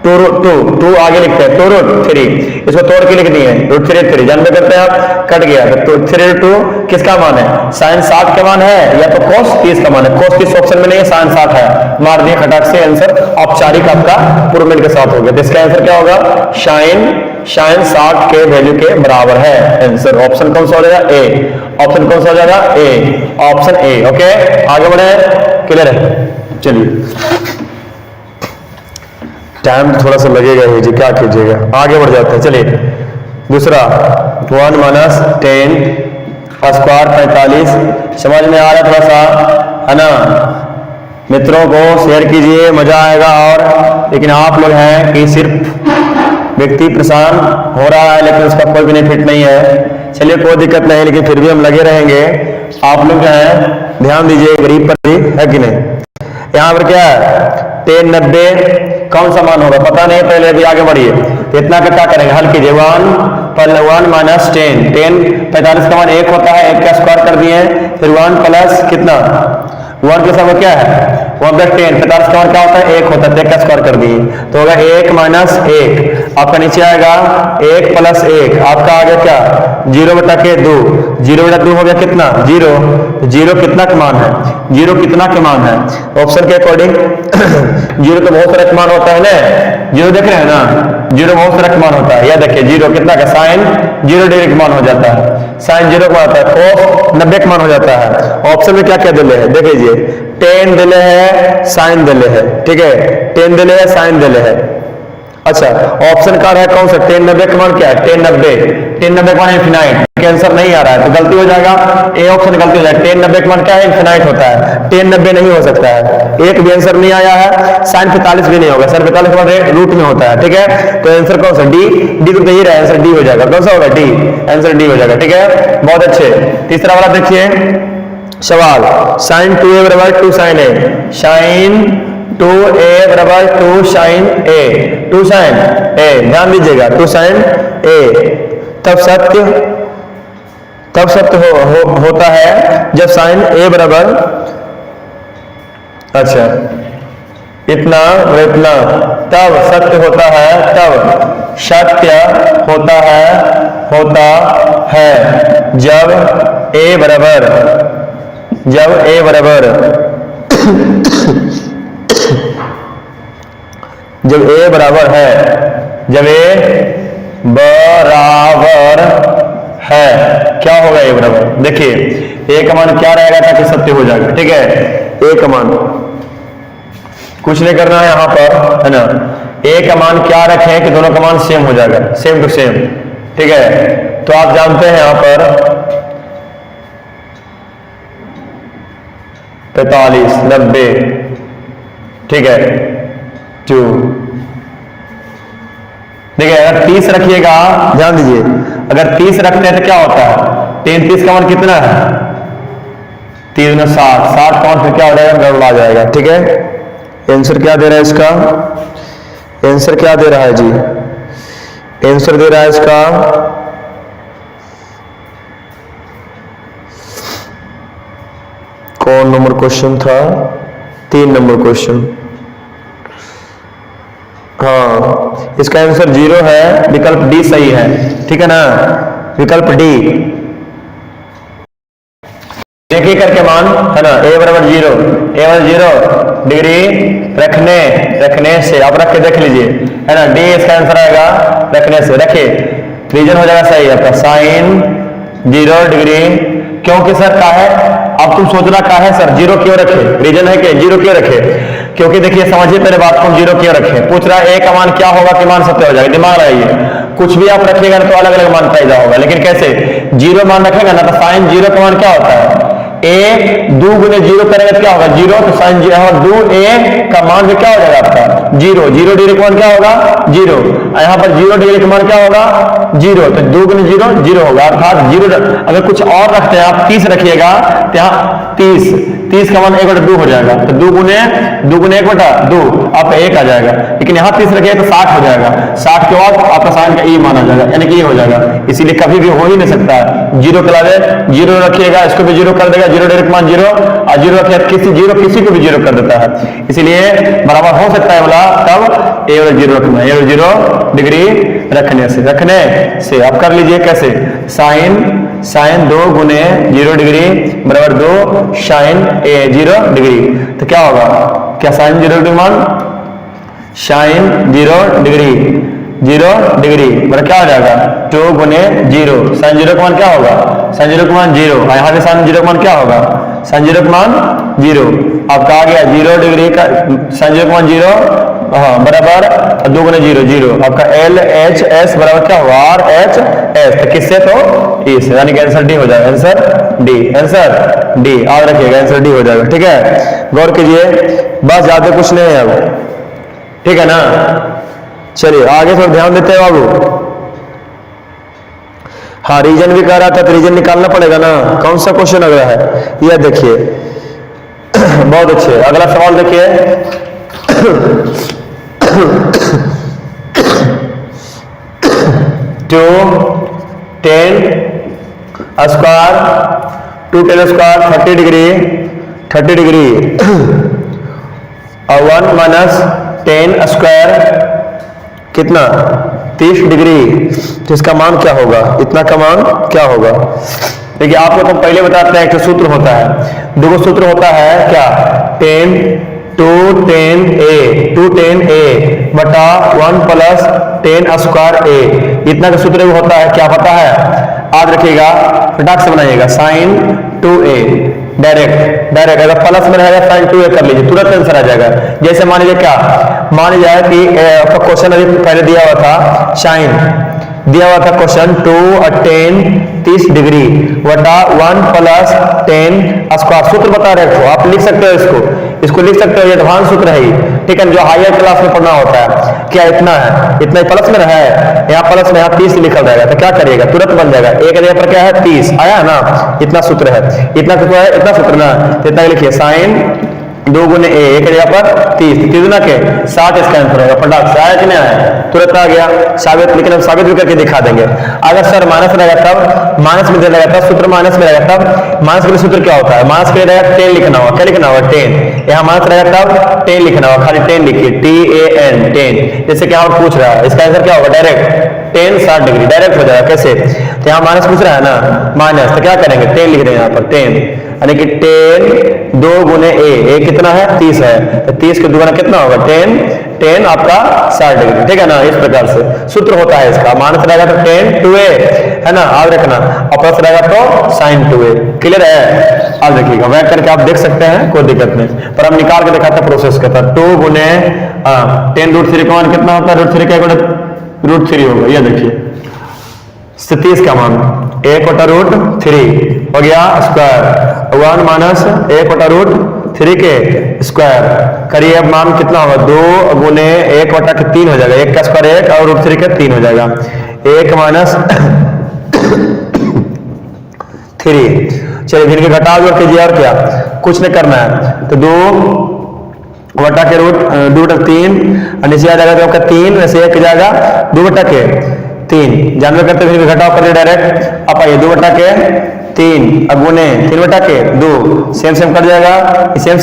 2 आगे लिखते हैं 2√3, इसको तोड़ के लिख दिए √3 जानते करते हैं आप, कट गया तो 3√2 किसका मान है, sin 60 का मान है, या तो cos 30 का मान है, cos 30 ऑप्शन में नहीं है, sin 60 है, मार दिए खटाक से, आंसर औपचारिक आपका पूर्वमेल के साथ हो गया, तो इसका आंसर क्या होगा, sin 60 के वैल्यू के बराबर है आंसर। ऑप्शन कौन सा हो जाएगा, ए, ऑप्शन कौन सा हो जाएगा, ए, ऑप्शन ए। ओके आगे बढ़े, क्लियर है, चलिए टाइम थोड़ा सा लगेगा ही जी, क्या कीजिएगा, आगे बढ़ जाते हैं। चलिए दूसरा 1 - 10 स्क्वायर 45, समझ में आ रहा है थोड़ा सा है ना, मित्रों को शेयर कीजिए, मजा आएगा। और लेकिन आप लोग हैं कि सिर्फ व्यक्ति परेशान हो रहा है, लेकिन उसका कोई बेनिफिट नहीं है, चलिए कोई दिक्कत नहीं, लेकिन फिर भी हम लगे रहेंगे। आप लोग जो है ध्यान दीजिए, गरीब पर भी है कि नहीं। यहाँ पर क्या है 10 90 कौन सा मान होगा पता नहीं, पहले अभी आगे बढ़िए, तो इतना का क्या करेंगे, हल कीजिए। 1 - 10 45 का मान 1 होता है, 1 का स्क्वायर कर दिए, फिर 1 प्लस कितना 1 प्लस आपका क्या है 1 प्लस 10, 45 का मान क्या होता है 1 होता है, 1 का स्क्वायर कर दिए तो होगा 1 माइनस 1, आपका नीचे आएगा 1 प्लस 1, आपका आ गया क्या 0 बटा के 2, 0 बटा 2 हो गया कितना 0, 0 कितना का मान है 0 कितना का मान है ऑप्शन के अकॉर्डिंग 0 तो बहुत सारा मान होता है ना, 0 देख रहे हैं ना 0 बहुत सारा मान होता है, यह देखिए 0 कितना का साइन 0 डिग्री का मान हो जाता है, साइन 0 का आता है, cos 90 का मान हो जाता है। ऑप्शन में क्या क्या दिले है देख लीजिए, टेन दिले है साइन दिले है, ठीक है 10 दिले है साइन दिले है। अच्छा ऑप्शन का है कौन सा 10 90 का मान क्या है 10 90 का मान इनफिनाइट, आंसर नहीं आ रहा है तो गलती हो जाएगा, ए ऑप्शन गलती हो जाएगा, 10 90 का मान क्या है इनफिनाइट होता है, 10 90 नहीं हो सकता है, एक भी आंसर नहीं आया है, साइन 45 भी नहीं होगा, साइन 45 का मान रूट में होता है, ठीक है तो आंसर कौन सा डी, डी तो यही रहा आंसर डी हो जाएगा, कौन सा होगा डी, आंसर डी हो जाएगा, ठीक है बहुत अच्छे। तीसरा वाला देखिए सवाल, साइन 2a बराबर 2 साइन ए, साइन 2a बराबर 2 साइन ए, 2 साइन ए ध्यान दीजिएगा 2 साइन ए, तब सत्य होता है जब साइन ए बराबर अच्छा इतना और इतना, तब सत्य होता है, तब सत्य होता है जब ए बराबर जब ए बराबर है, जब ए बराबर है क्या होगा ए बराबर, देखिए ए का मान क्या रहेगा ताकि सत्य हो जाएगा, ठीक है ए का मान कुछ नहीं करना है यहां पर है ना, ए का मान क्या रखें कि दोनों का मान सेम हो जाएगा, सेम टू सेम, ठीक है तो आप जानते हैं यहां पर 45 90, ठीक है 2, देखिए अगर 30 रखिएगा ध्यान दीजिए, अगर 30 रखते हैं तो क्या होता है 10 30 का मान कितना है 3 में 60, 60 का मान फिर क्या हो जाएगा गड़बड़ा जाएगा, ठीक है आंसर क्या दे रहा है इसका, आंसर क्या दे रहा है जी, आंसर दे रहा है इसका कौन नंबर क्वेश्चन था 3 नंबर क्वेश्चन, हाँ इसका आंसर 0 है, विकल्प डी सही है, ठीक है ना विकल्प डी, देखिए करके मान है ना ए बराबर 0 डिग्री रखने से आप रख के देख लीजिए है ना, डी इसका आंसर आएगा रखने से, रखिए रीजन हो जाएगा सही आपका साइन 0 डिग्री, क्योंकि सर का है अब तुम सोचना का है सर 0 क्यों रखे, रीजन है कि 0 क्यों रखे, क्योंकि देखिए समझिए मेरे बात को 0 क्यों रखे, पूछ रहा है ए का मान क्या होगा कि मान सत्य हो जाएगा, दिमाग लगाइए कुछ भी आप रखिएगा ना तो अलग अलग मान पैदा होगा, लेकिन कैसे 0 मान रखेगा ना तो साइन 0 का मान क्या होता है ए 2 गुने 0 करेंगे तो क्या होगा 0, तो साइन 2 ए का मान क्या हो जाएगा आपका 0 डिग्री का मान क्या होगा 0, यहाँ पर 0 डिग्री का मान क्या होगा 0, तो 2 गुने 0 होगा, अर्थात 0, अगर कुछ और रखते हैं आप 30 रखिएगा तो यहाँ 30 का मान 1/2 हो जाएगा, तो 2 गुने 1/2 आपका 1 आ जाएगा, लेकिन यहाँ 30 रखिएगा तो 60 हो जाएगा, 60 के बाद आपका साइन का ई माना जाएगा, यानी कि ये हो जाएगा, इसीलिए कभी भी हो ही नहीं सकता है 0 के अलावे 0 रखिएगा इसको भी 0 कर देगा, 0 डिग्री मान 0 और 0 रखिएगा किसी को भी 0 कर देता है, इसलिए बराबर हो सकता है बोला तब ए 0 रखना है, 0 डिग्री रखने से आप कर लीजिए कैसे, साइन 2 गुने 0 डिग्री बराबर 2 साइन ए 0 डिग्री, तो क्या होगा क्या साइन 0 डिग्री मान साइन 0 डिग्री मतलब क्या हो जाएगा 2 गुने 0, साइन 0 का मान क्या होगा साइन 0 का मान 0, यहाँ पे साइन 0 का मान क्या होगा साइन 0 का मान 0, आपका आ गया 0 डिग्री का साइन 0 का मान 0 हाँ बराबर 2 गुने 0 आपका LHS बराबर क्या होगा RHS, तो किससे तो इस, यानी कि आंसर डी हो जाएगा, आंसर डी याद रखिएगा आंसर डी हो जाएगा, ठीक है गौर कीजिए बस ज्यादा कुछ नहीं है अब, ठीक है ना चलिए आगे थोड़ा ध्यान देते हैं बाबू, हाँ रीजन भी कह रहा था तो रीजन निकालना पड़ेगा ना, कौन सा क्वेश्चन अगला है यह देखिए बहुत अच्छे, अगला सवाल देखिए 2 10 स्क्वायर 2 10 स्क्वायर 30 डिग्री 30 डिग्री और 1 माइनस 10 स्क्वायर कितना 30 डिग्री, तो इसका मान क्या होगा, इतना का मान क्या होगा। देखिए आप लोग को पहले बताते हैं, एक सूत्र होता है, देखो सूत्र होता है क्या 10 2 10 a 2 10 a बटा 1 प्लस 10 स्क्वायर a, इतना का सूत्र होता है, क्या पता है, याद रखिएगा, फटाक से बनाइएगा, साइन 2a डायरेक्ट अगर प्लस में रहेगा साइन 2a कर लीजिए, तुरंत आंसर आ जाएगा। जैसे मान लीजिए क्या, मान लीजिए कि आपका क्वेश्चन अभी पहले दिया हुआ था, साइन दिया हुआ था क्वेश्चन 2 और 10 30 डिग्री बटा 1 प्लस 10 स्क्वायर, सूत्र बता रहे हो आप, लिख सकते हो इसको लिख सकते हो, ये एडवांस सूत्र है, ठीक है, जो हायर क्लास में पढ़ना होता है। क्या इतना है, इतना प्लस में है, यहाँ प्लस में यहाँ 30 लिखा जाएगा, तो क्या करिएगा, तुरंत बन जाएगा, एक जगह पर क्या है 30 आया ना, इतना सूत्र है, इतना सूत्र ना, इतना लिखिए साइन 2 गुने a, एक जगह पर 30 कितना के 60, इसका आंसर होगा, फटाक से आया कि नहीं आया, तुरंत आ गया साबित, लेकिन हम साबित भी करके दिखा देंगे। अगर सर माइनस रहेगा तब, माइनस में रहेगा तब, सूत्र माइनस में रहेगा तब, माइनस के लिए सूत्र क्या होता है, माइनस के लिए रहेगा 10 लिखना होगा, क्या लिखना होगा 10, यहाँ माइनस रहेगा तब 10 लिखना होगा, खाली 10 लिखिए, TAN 10, जैसे कि यहाँ पूछ रहा है, इसका आंसर क्या होगा, डायरेक्ट 10 60 डिग्री डायरेक्ट हो जाएगा, कैसे, तो यहाँ माइनस पूछ रहा है ना, माइनस, तो क्या करेंगे 10 लिख देंगे यहाँ पर 10, यानी कि 10 2 गुने a कितना है 30 है, तो 30 के दुगना कितना होगा 10 आपका 60 डिग्री, ठीक है ना, इस प्रकार से सूत्र होता है इसका, माइनस रहेगा तो 10 2a है ना, आप रखना, और प्लस रहेगा तो साइन 2a, क्लियर है, आप देखिएगा वैक करके आप देख सकते हैं, कोई दिक्कत नहीं, पर हम निकाल के दिखाते हैं प्रोसेस का, 2 गुने 10 √3 का मान कितना होता है, √3 का √3 होगा, ये देखिए 30 का मान 1/√3 हो गया स्क्वायर, 1 माइनस 1/√3 के स्क्वायर करिए, अब मान कितना होगा 2 गुने 1/3 हो जाएगा, 1 का स्क्वायर 1 और √3 का 3 हो जाएगा, 1 माइनस 3, चलिए फिर घटाव जोड़ कीजिए, और क्या कुछ नहीं करना है, तो 2 बटा के √3 नीचे आ जाएगा, तो आपका 3 में से 1 जाएगा 2 बटा के 3, जानवे करते फिर घटाव कर डायरेक्ट, अब आइए 2 बटा के 3 अब गुने 3 बटा के 2, सेम कट जाएगा, सेम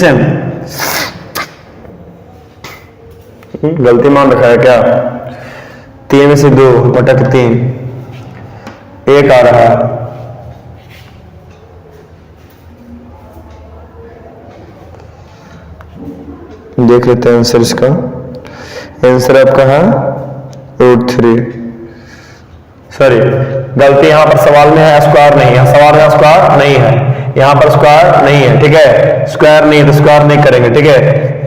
गलती मान रखा है क्या, 3 में से 2 बटा के 3 1 आ रहा है, देख लेते हैं आंसर इसका, आंसर आपका है √3, सॉरी गलती यहाँ पर सवाल में है, स्क्वायर नहीं है, सवाल में स्क्वायर नहीं है, यहाँ पर स्क्वायर नहीं है, ठीक है, स्क्वायर नहीं है तो स्क्वायर नहीं करेंगे, ठीक है,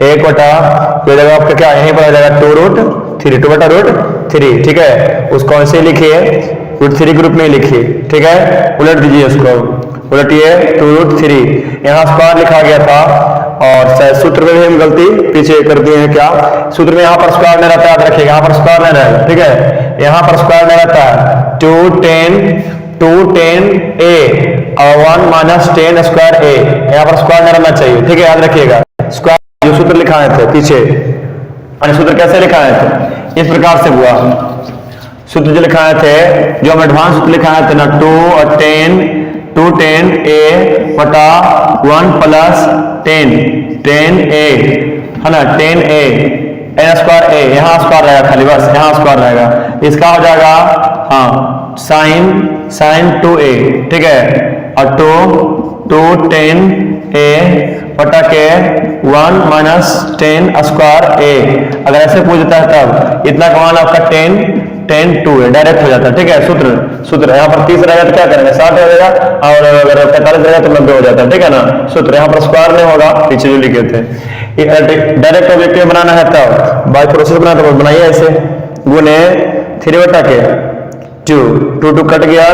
1 बटा ये जगह आपका क्या यहीं पर आ जाएगा 2 बटा √3, ठीक है, उसको ऐसे लिखिए √3 ग्रुप में लिखिए, ठीक है, उलट दीजिए उसको, उलटिए 2√3, यहाँ स्क्वायर लिखा गया था, और सूत्र में भी हम गलती पीछे कर दिए हैं, क्या सूत्र में यहाँ पर स्क्वायर नहीं रहता, याद रखिएगा यहाँ पर स्क्वायर नहीं रहेगा, ठीक है, यहाँ पर स्क्वायर नहीं रहता है, 2 10 a और 1 माइनस 10 स्क्वायर a, यहाँ पर स्क्वायर नहीं रहना चाहिए, ठीक है, याद रखिएगा, स्क्वायर जो सूत्र लिखाए थे पीछे, सूत्र कैसे लिखाए थे, इस प्रकार से हुआ, सूत्र जो लिखाए थे, जो हम एडवांस सूत्र लिखाए थे ना, 2 और 10 a बटा 1 प्लस 10 a है ना, 10a n स्क्वायर a, यहाँ स्क्वायर रहेगा खाली, बस यहाँ स्क्वायर रहेगा, इसका हो जाएगा हाँ साइन 2a, ठीक है, और 2 10 a बटा के 1 माइनस 10 स्क्वायर a, अगर ऐसे पूछ देता है तब इतना का मान आपका 10 2 है, डायरेक्ट हो जाता है, ठीक है, सूत्र यहाँ पर 30 रहेगा तो क्या करेंगे 60 हो जाएगा, और अगर 45 रहेगा तो 90 हो जाता है, ठीक है ना, सूत्र यहाँ पर स्क्वायर नहीं होगा, पीछे जो लिखे थे, डायरेक्ट ऑब्जेक्टिव बनाना है तब बाय प्रोसेस बनाना, तो बनाइए ऐसे, गुने 3 बटा के 2 कट गया,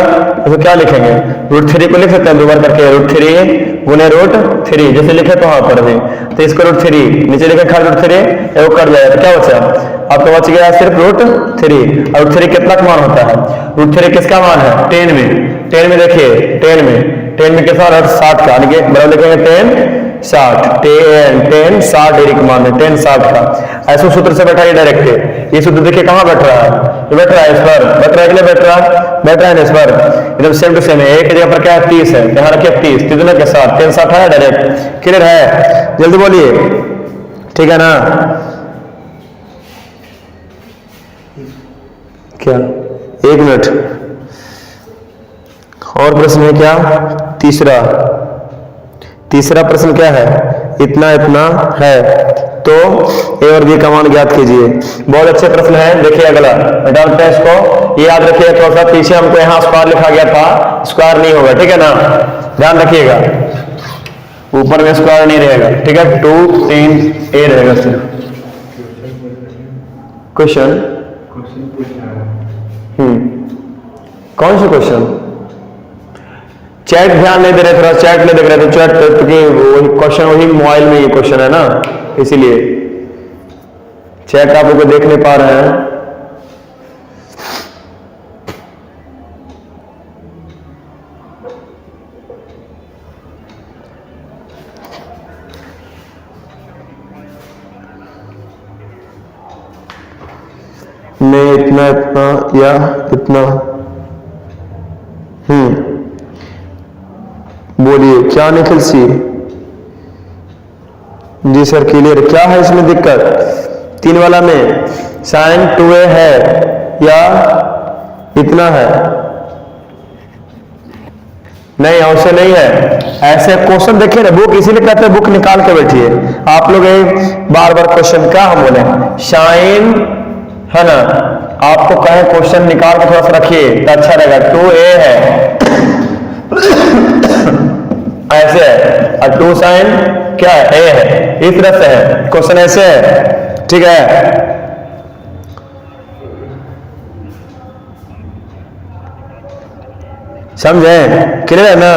तो क्या लिखेंगे √3 को लिख सकते हैं 2 बार करके, √3 गुने √3 जैसे लिखे तो वहां पर भी, तो इसको √3 नीचे लिखे खाली √3 वो कट जाएगा, तो क्या बचा आपको, बच गया सिर्फ √3, और √3 कितना का मान होता है, √3 किसका मान है 10 में देखिए, 10 10 में कैसा और 60 का, बराबर लिखेंगे 10 60, 10 60 डिग्री का मान है, 10 60 का। ऐसे सूत्र से बैठा है डायरेक्ट, ये सूत्र देखिए कहाँ बैठ रहा है, ये बैठ रहा है इस पर, बैठ रहा है कि नहीं बैठ रहा है इस पर, एकदम सेम टू सेम है। एक जगह पर क्या है 30 है, यहाँ रखिए 30, 3 के साथ 10 60 है डायरेक्ट, क्लियर है, जल्दी बोलिए, ठीक है ना। क्या 1 मिनट और प्रश्न है क्या, तीसरा प्रश्न क्या है, इतना इतना है तो ए और बी का मान ज्ञात कीजिए। बहुत अच्छे प्रश्न है, देखिए अगला मैं डालते हैं इसको, ये याद रखिए थोड़ा सा, पीछे हमको यहाँ स्क्वायर लिखा गया था, स्क्वायर नहीं होगा, ठीक है ना, ध्यान रखिएगा, ऊपर में स्क्वायर नहीं रहेगा, ठीक है, 2 3 ए रहेगा सिर्फ। क्वेश्चन कौन सा क्वेश्चन, चैट ध्यान नहीं दे रहे, थोड़ा चैट नहीं देख रहे थे, चैट क्योंकि क्वेश्चन वही मोबाइल में ये क्वेश्चन है ना, इसीलिए चैट आप लोग देख नहीं पा रहे हैं। मैं इतना इतना या इतना, बोलिए क्या निखिल सी, जी सर क्लियर, क्या है इसमें दिक्कत, 3 वाला में sin 2a है या इतना है, नहीं ऐसे नहीं है, ऐसे क्वेश्चन देखिए ना, बुक इसीलिए कहते हैं बुक निकाल के बैठिए आप लोग, बार बार क्वेश्चन क्या हम बोले साइन है ना, आपको कहे क्वेश्चन निकाल के थोड़ा सा रखिए तो अच्छा रहेगा, 2a है ऐसे है और 2 साइन क्या है ए है, इस तरह से है क्वेश्चन, ऐसे है, ठीक है, समझे, क्लियर है ना,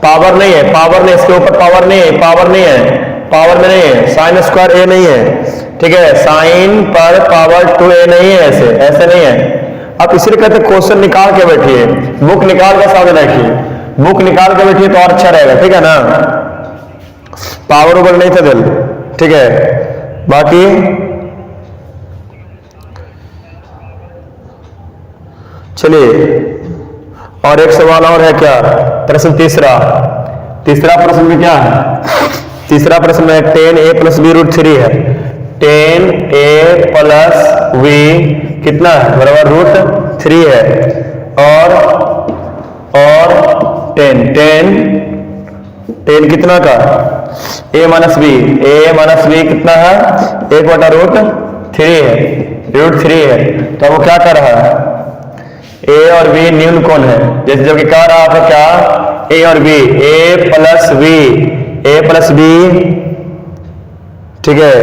पावर नहीं है, पावर नहीं, इसके ऊपर पावर नहीं है, पावर नहीं है, पावर में नहीं है, साइन स्क्वायर ए नहीं है, ठीक है, साइन पर पावर 2a नहीं है, ऐसे नहीं है। अब इसलिए कहते क्वेश्चन निकाल के बैठिए, बुक निकाल के सामने रखिए, बुक निकाल के बैठिए तो और अच्छा रहेगा, ठीक है ना, पावर ओवर नहीं था दिल, ठीक है। बाकी चलिए और एक सवाल और है क्या, प्रश्न तीसरा प्रश्न में क्या है, तीसरा प्रश्न में 10a + b √3 है, 10a + v कितना है, बराबर √3 है, और 10 कितना का, a - b कितना है, 1/√3 है, √3 है, तो वो क्या कर रहा है, a और b न्यून कौन है, जैसे जो कि कह रहा था क्या, a और b, a + b, ठीक है,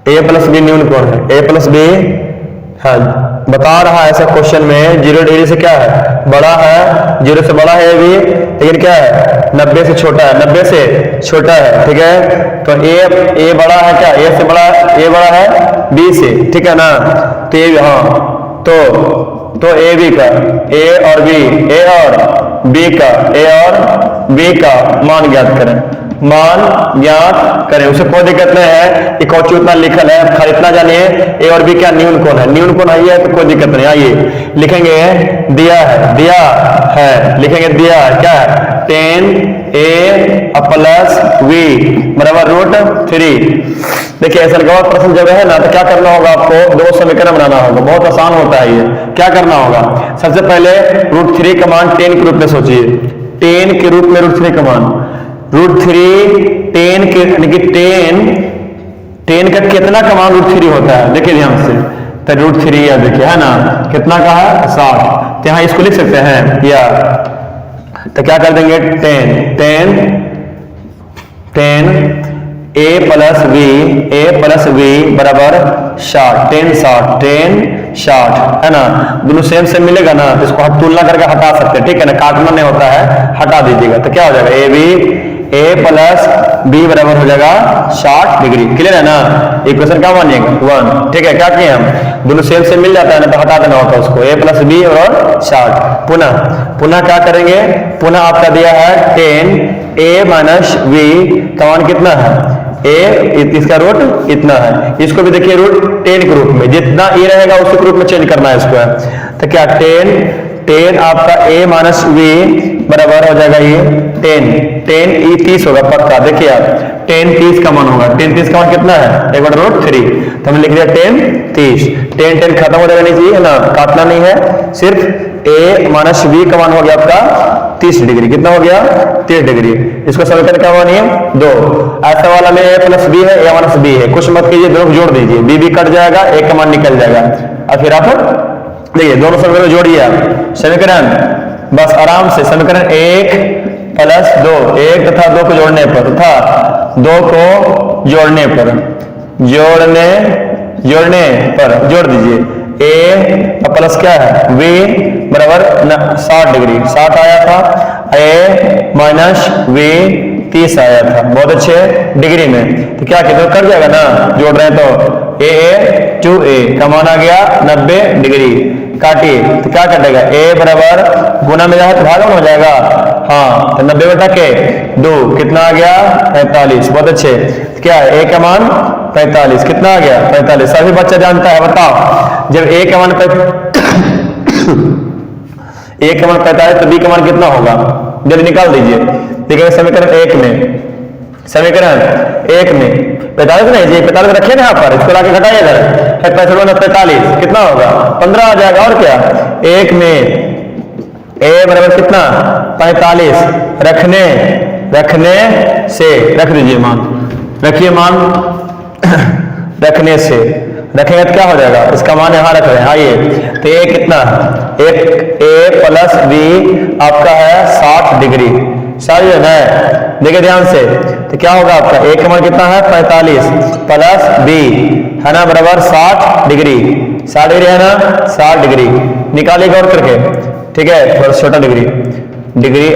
a + b न्यून कौन है, a + b, हाँ बता रहा है ऐसा क्वेश्चन में, 0 डिग्री से क्या है, बड़ा है, 0 से बड़ा है भी, लेकिन क्या है 90 से छोटा है, 90 से छोटा है, ठीक है, तो a बड़ा है क्या, a से बड़ा, a बड़ा है b से, ठीक है ना, तो ये हाँ तो a b का, a और b का मान ज्ञात करें, उसे कोई दिक्कत नहीं है, एक और उतना लिखल है, खाली इतना जानिए a और b क्या न्यून कोण है, तो कोई दिक्कत नहीं, आइए लिखेंगे, दिया है लिखेंगे, दिया है क्या है, 10a + v बराबर √3। देखिए ऐसा लगा प्रश्न जब है ना, तो क्या करना होगा, आपको 2 समीकरण बनाना होगा, बहुत आसान होता है ये, क्या करना होगा, सबसे पहले √3 का मान 10 के रूप में सोचिए, 10 के रूप में √3 का मान, √3 10 के, यानी कि 10 का कितना का मान √3 होता है, देखिए ध्यान से, तो √3 या देखिए है ना, कितना का है 60, तो यहाँ इसको लिख सकते हैं, या तो क्या कर देंगे, 10 a + v बराबर 60, 10 60 है ना, दोनों सेम मिलेगा ना, तो इसको तुलना करके हटा सकते हैं, ठीक है ना, काटना नहीं होता है, हटा दीजिएगा, तो क्या हो जाएगा, ए प्लस बी बराबर हो जाएगा 60 डिग्री। क्लियर है ना? इक्वेशन क्या मानिएगा 1। ठीक है, क्या किए हम, दोनों सेम से मिल जाता है ना तो हटा देना होता है उसको, ए प्लस बी और 60। पुनः क्या करेंगे, पुनः आपका दिया है 10 ए माइनस बी का मान कितना है, ए इसका रूट इतना है, इसको भी देखिए रूट 10 के रूप में, जितना ए रहेगा उसी रूप में चेंज करना है इसको। तो क्या 10 आपका a माइनस वी बराबर हो जाएगा ये 10 ई 30 होगा पक्का। देखिए आप 10 30 का मान होगा, 10 30 का मान कितना है, एक बार रूट 3, तो हमने लिख दिया 10 30। 10 खत्म हो जाएगा, नहीं चाहिए है ना, काटना नहीं है, सिर्फ a माइनस वी का मान हो गया आपका 30 डिग्री। कितना हो गया 30 डिग्री। इसको समीकरण क्या मानिए 2। ऐसा वाला में a प्लस बी है, a माइनस बी है, कुछ मत कीजिए, दोनों जोड़ दीजिए, b कट जाएगा, a का मान निकल जाएगा, और फिर आप देखिए दोनों समीकरण जोड़िए आप, समीकरण बस आराम से समीकरण 1 प्लस 2, 1 तथा 2 को जोड़ने पर तथा 2 को जोड़ने पर जोड़ दीजिए, a प्लस क्या है v बराबर 60 डिग्री, 60 आया था, a माइनस v 30 आया था, बहुत अच्छे डिग्री में। तो क्या कितना कर जाएगा ना, जोड़ रहे हैं तो a 2a का मान आ गया 90 डिग्री। काटिए तो क्या कटेगा, a बराबर गुना में जाए तो भाग हो जाएगा, हाँ, तो 90 बटा के 2 कितना आ गया 45। बहुत अच्छे, तो क्या है a का मान 45, कितना आ गया 45। सभी बच्चा जानता है, बताओ जब a का मान 45 तो b का मान कितना होगा, जल्दी निकाल दीजिए। देखिए समीकरण 1 में 45 नहीं जी, 45 रखे ना यहाँ पर, इसको लाके घटाइए इधर, 45 कितना होगा 15 आ जाएगा। और क्या 1 में a बराबर कितना 45, रखने से रख दीजिए मान, रखिए मान रखने से रखेंगे तो क्या हो जाएगा, इसका मान यहाँ रख रहे हैं। आइए तो a कितना, a प्लस बी आपका है 60 डिग्री, सारी है। देखिए ध्यान से, तो क्या होगा आपका a का मान कितना है 45 प्लस b है ना बराबर 60 डिग्री, 60 डिग्री है ना, 60 डिग्री निकालिएगा और करके, ठीक है, थोड़ा छोटा डिग्री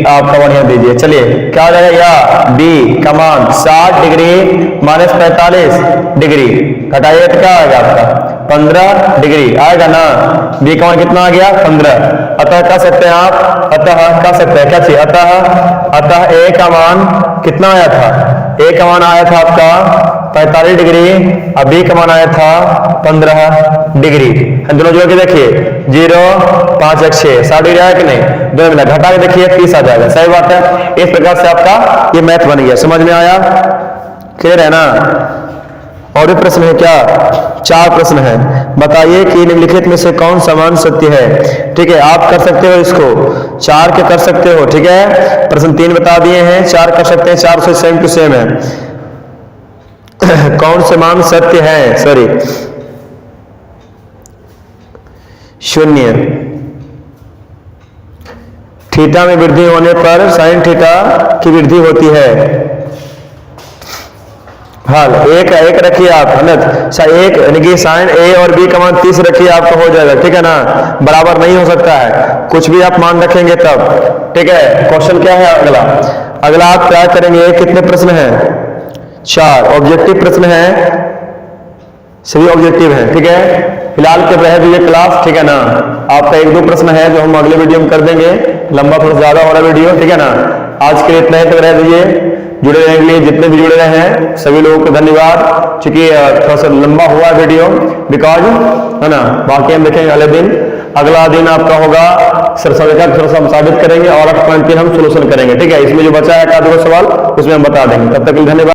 आपका मान यहाँ दीजिए। चलिए क्या हो जाएगा, या b का मान 60 डिग्री माइनस 45 डिग्री घटाइए तो क्या आएगा आपका 15 डिग्री आएगा ना, b का मान कितना आ गया 15। अतः कह सकते हैं आप, क्या चाहिए, अतः a का मान कितना आया था, a का मान आया था आपका 45 डिग्री और b का मान आया था 15 डिग्री। दोनों जोड़ के देखिए 0 5 1 6 60 डिग्री आया कि नहीं, दोनों मिला घटा के देखिए 30 आ जाएगा। सही बात है, इस प्रकार से आपका ये मैथ बन गया, समझ में आया, क्लियर है ना। और भी प्रश्न है क्या, 4 प्रश्न है। बताइए कि निम्नलिखित में से कौन समान सत्य है। ठीक है, आप कर सकते हो इसको, 4 के कर सकते हो। ठीक है, प्रश्न 3 बता दिए हैं, 4 कर सकते हैं, 4 से सेम टू सेम है। कौन समान सत्य है, सॉरी 0 थीटा में वृद्धि होने पर साइन थीटा की वृद्धि होती है। हाल एक रखिए आप, एक यानी कि साइन ए और बी का मान 30 रखिए, आपका हो जाएगा। ठीक है ना, बराबर नहीं हो सकता है, कुछ भी आप मान रखेंगे तब। ठीक है, क्वेश्चन क्या है अगला आप क्या करेंगे, कितने प्रश्न हैं 4 ऑब्जेक्टिव प्रश्न है, सभी ऑब्जेक्टिव है। ठीक है, फिलहाल कर रहे हैं ये क्लास, ठीक है ना। आपका 1-2 प्रश्न है जो हम अगले वीडियो में कर देंगे, लंबा थोड़ा ज्यादा हो रहा वीडियो। ठीक है ना, आज के लिए इतना ही तक रह दीजिए, जुड़े रहने के लिए जितने भी जुड़े रहे हैं सभी लोगों को धन्यवाद। चूंकि थोड़ा सा लंबा हुआ वीडियो बिकॉज है ना, बाकी हम देखेंगे अगले दिन। अगला दिन आपका होगा सरसंघ थोड़ा सा हम साबित करेंगे और 8.3 हम सोल्यूशन करेंगे। ठीक है, इसमें जो बचा है एक आध सवाल उसमें हम बता देंगे। तब तक धन्यवाद।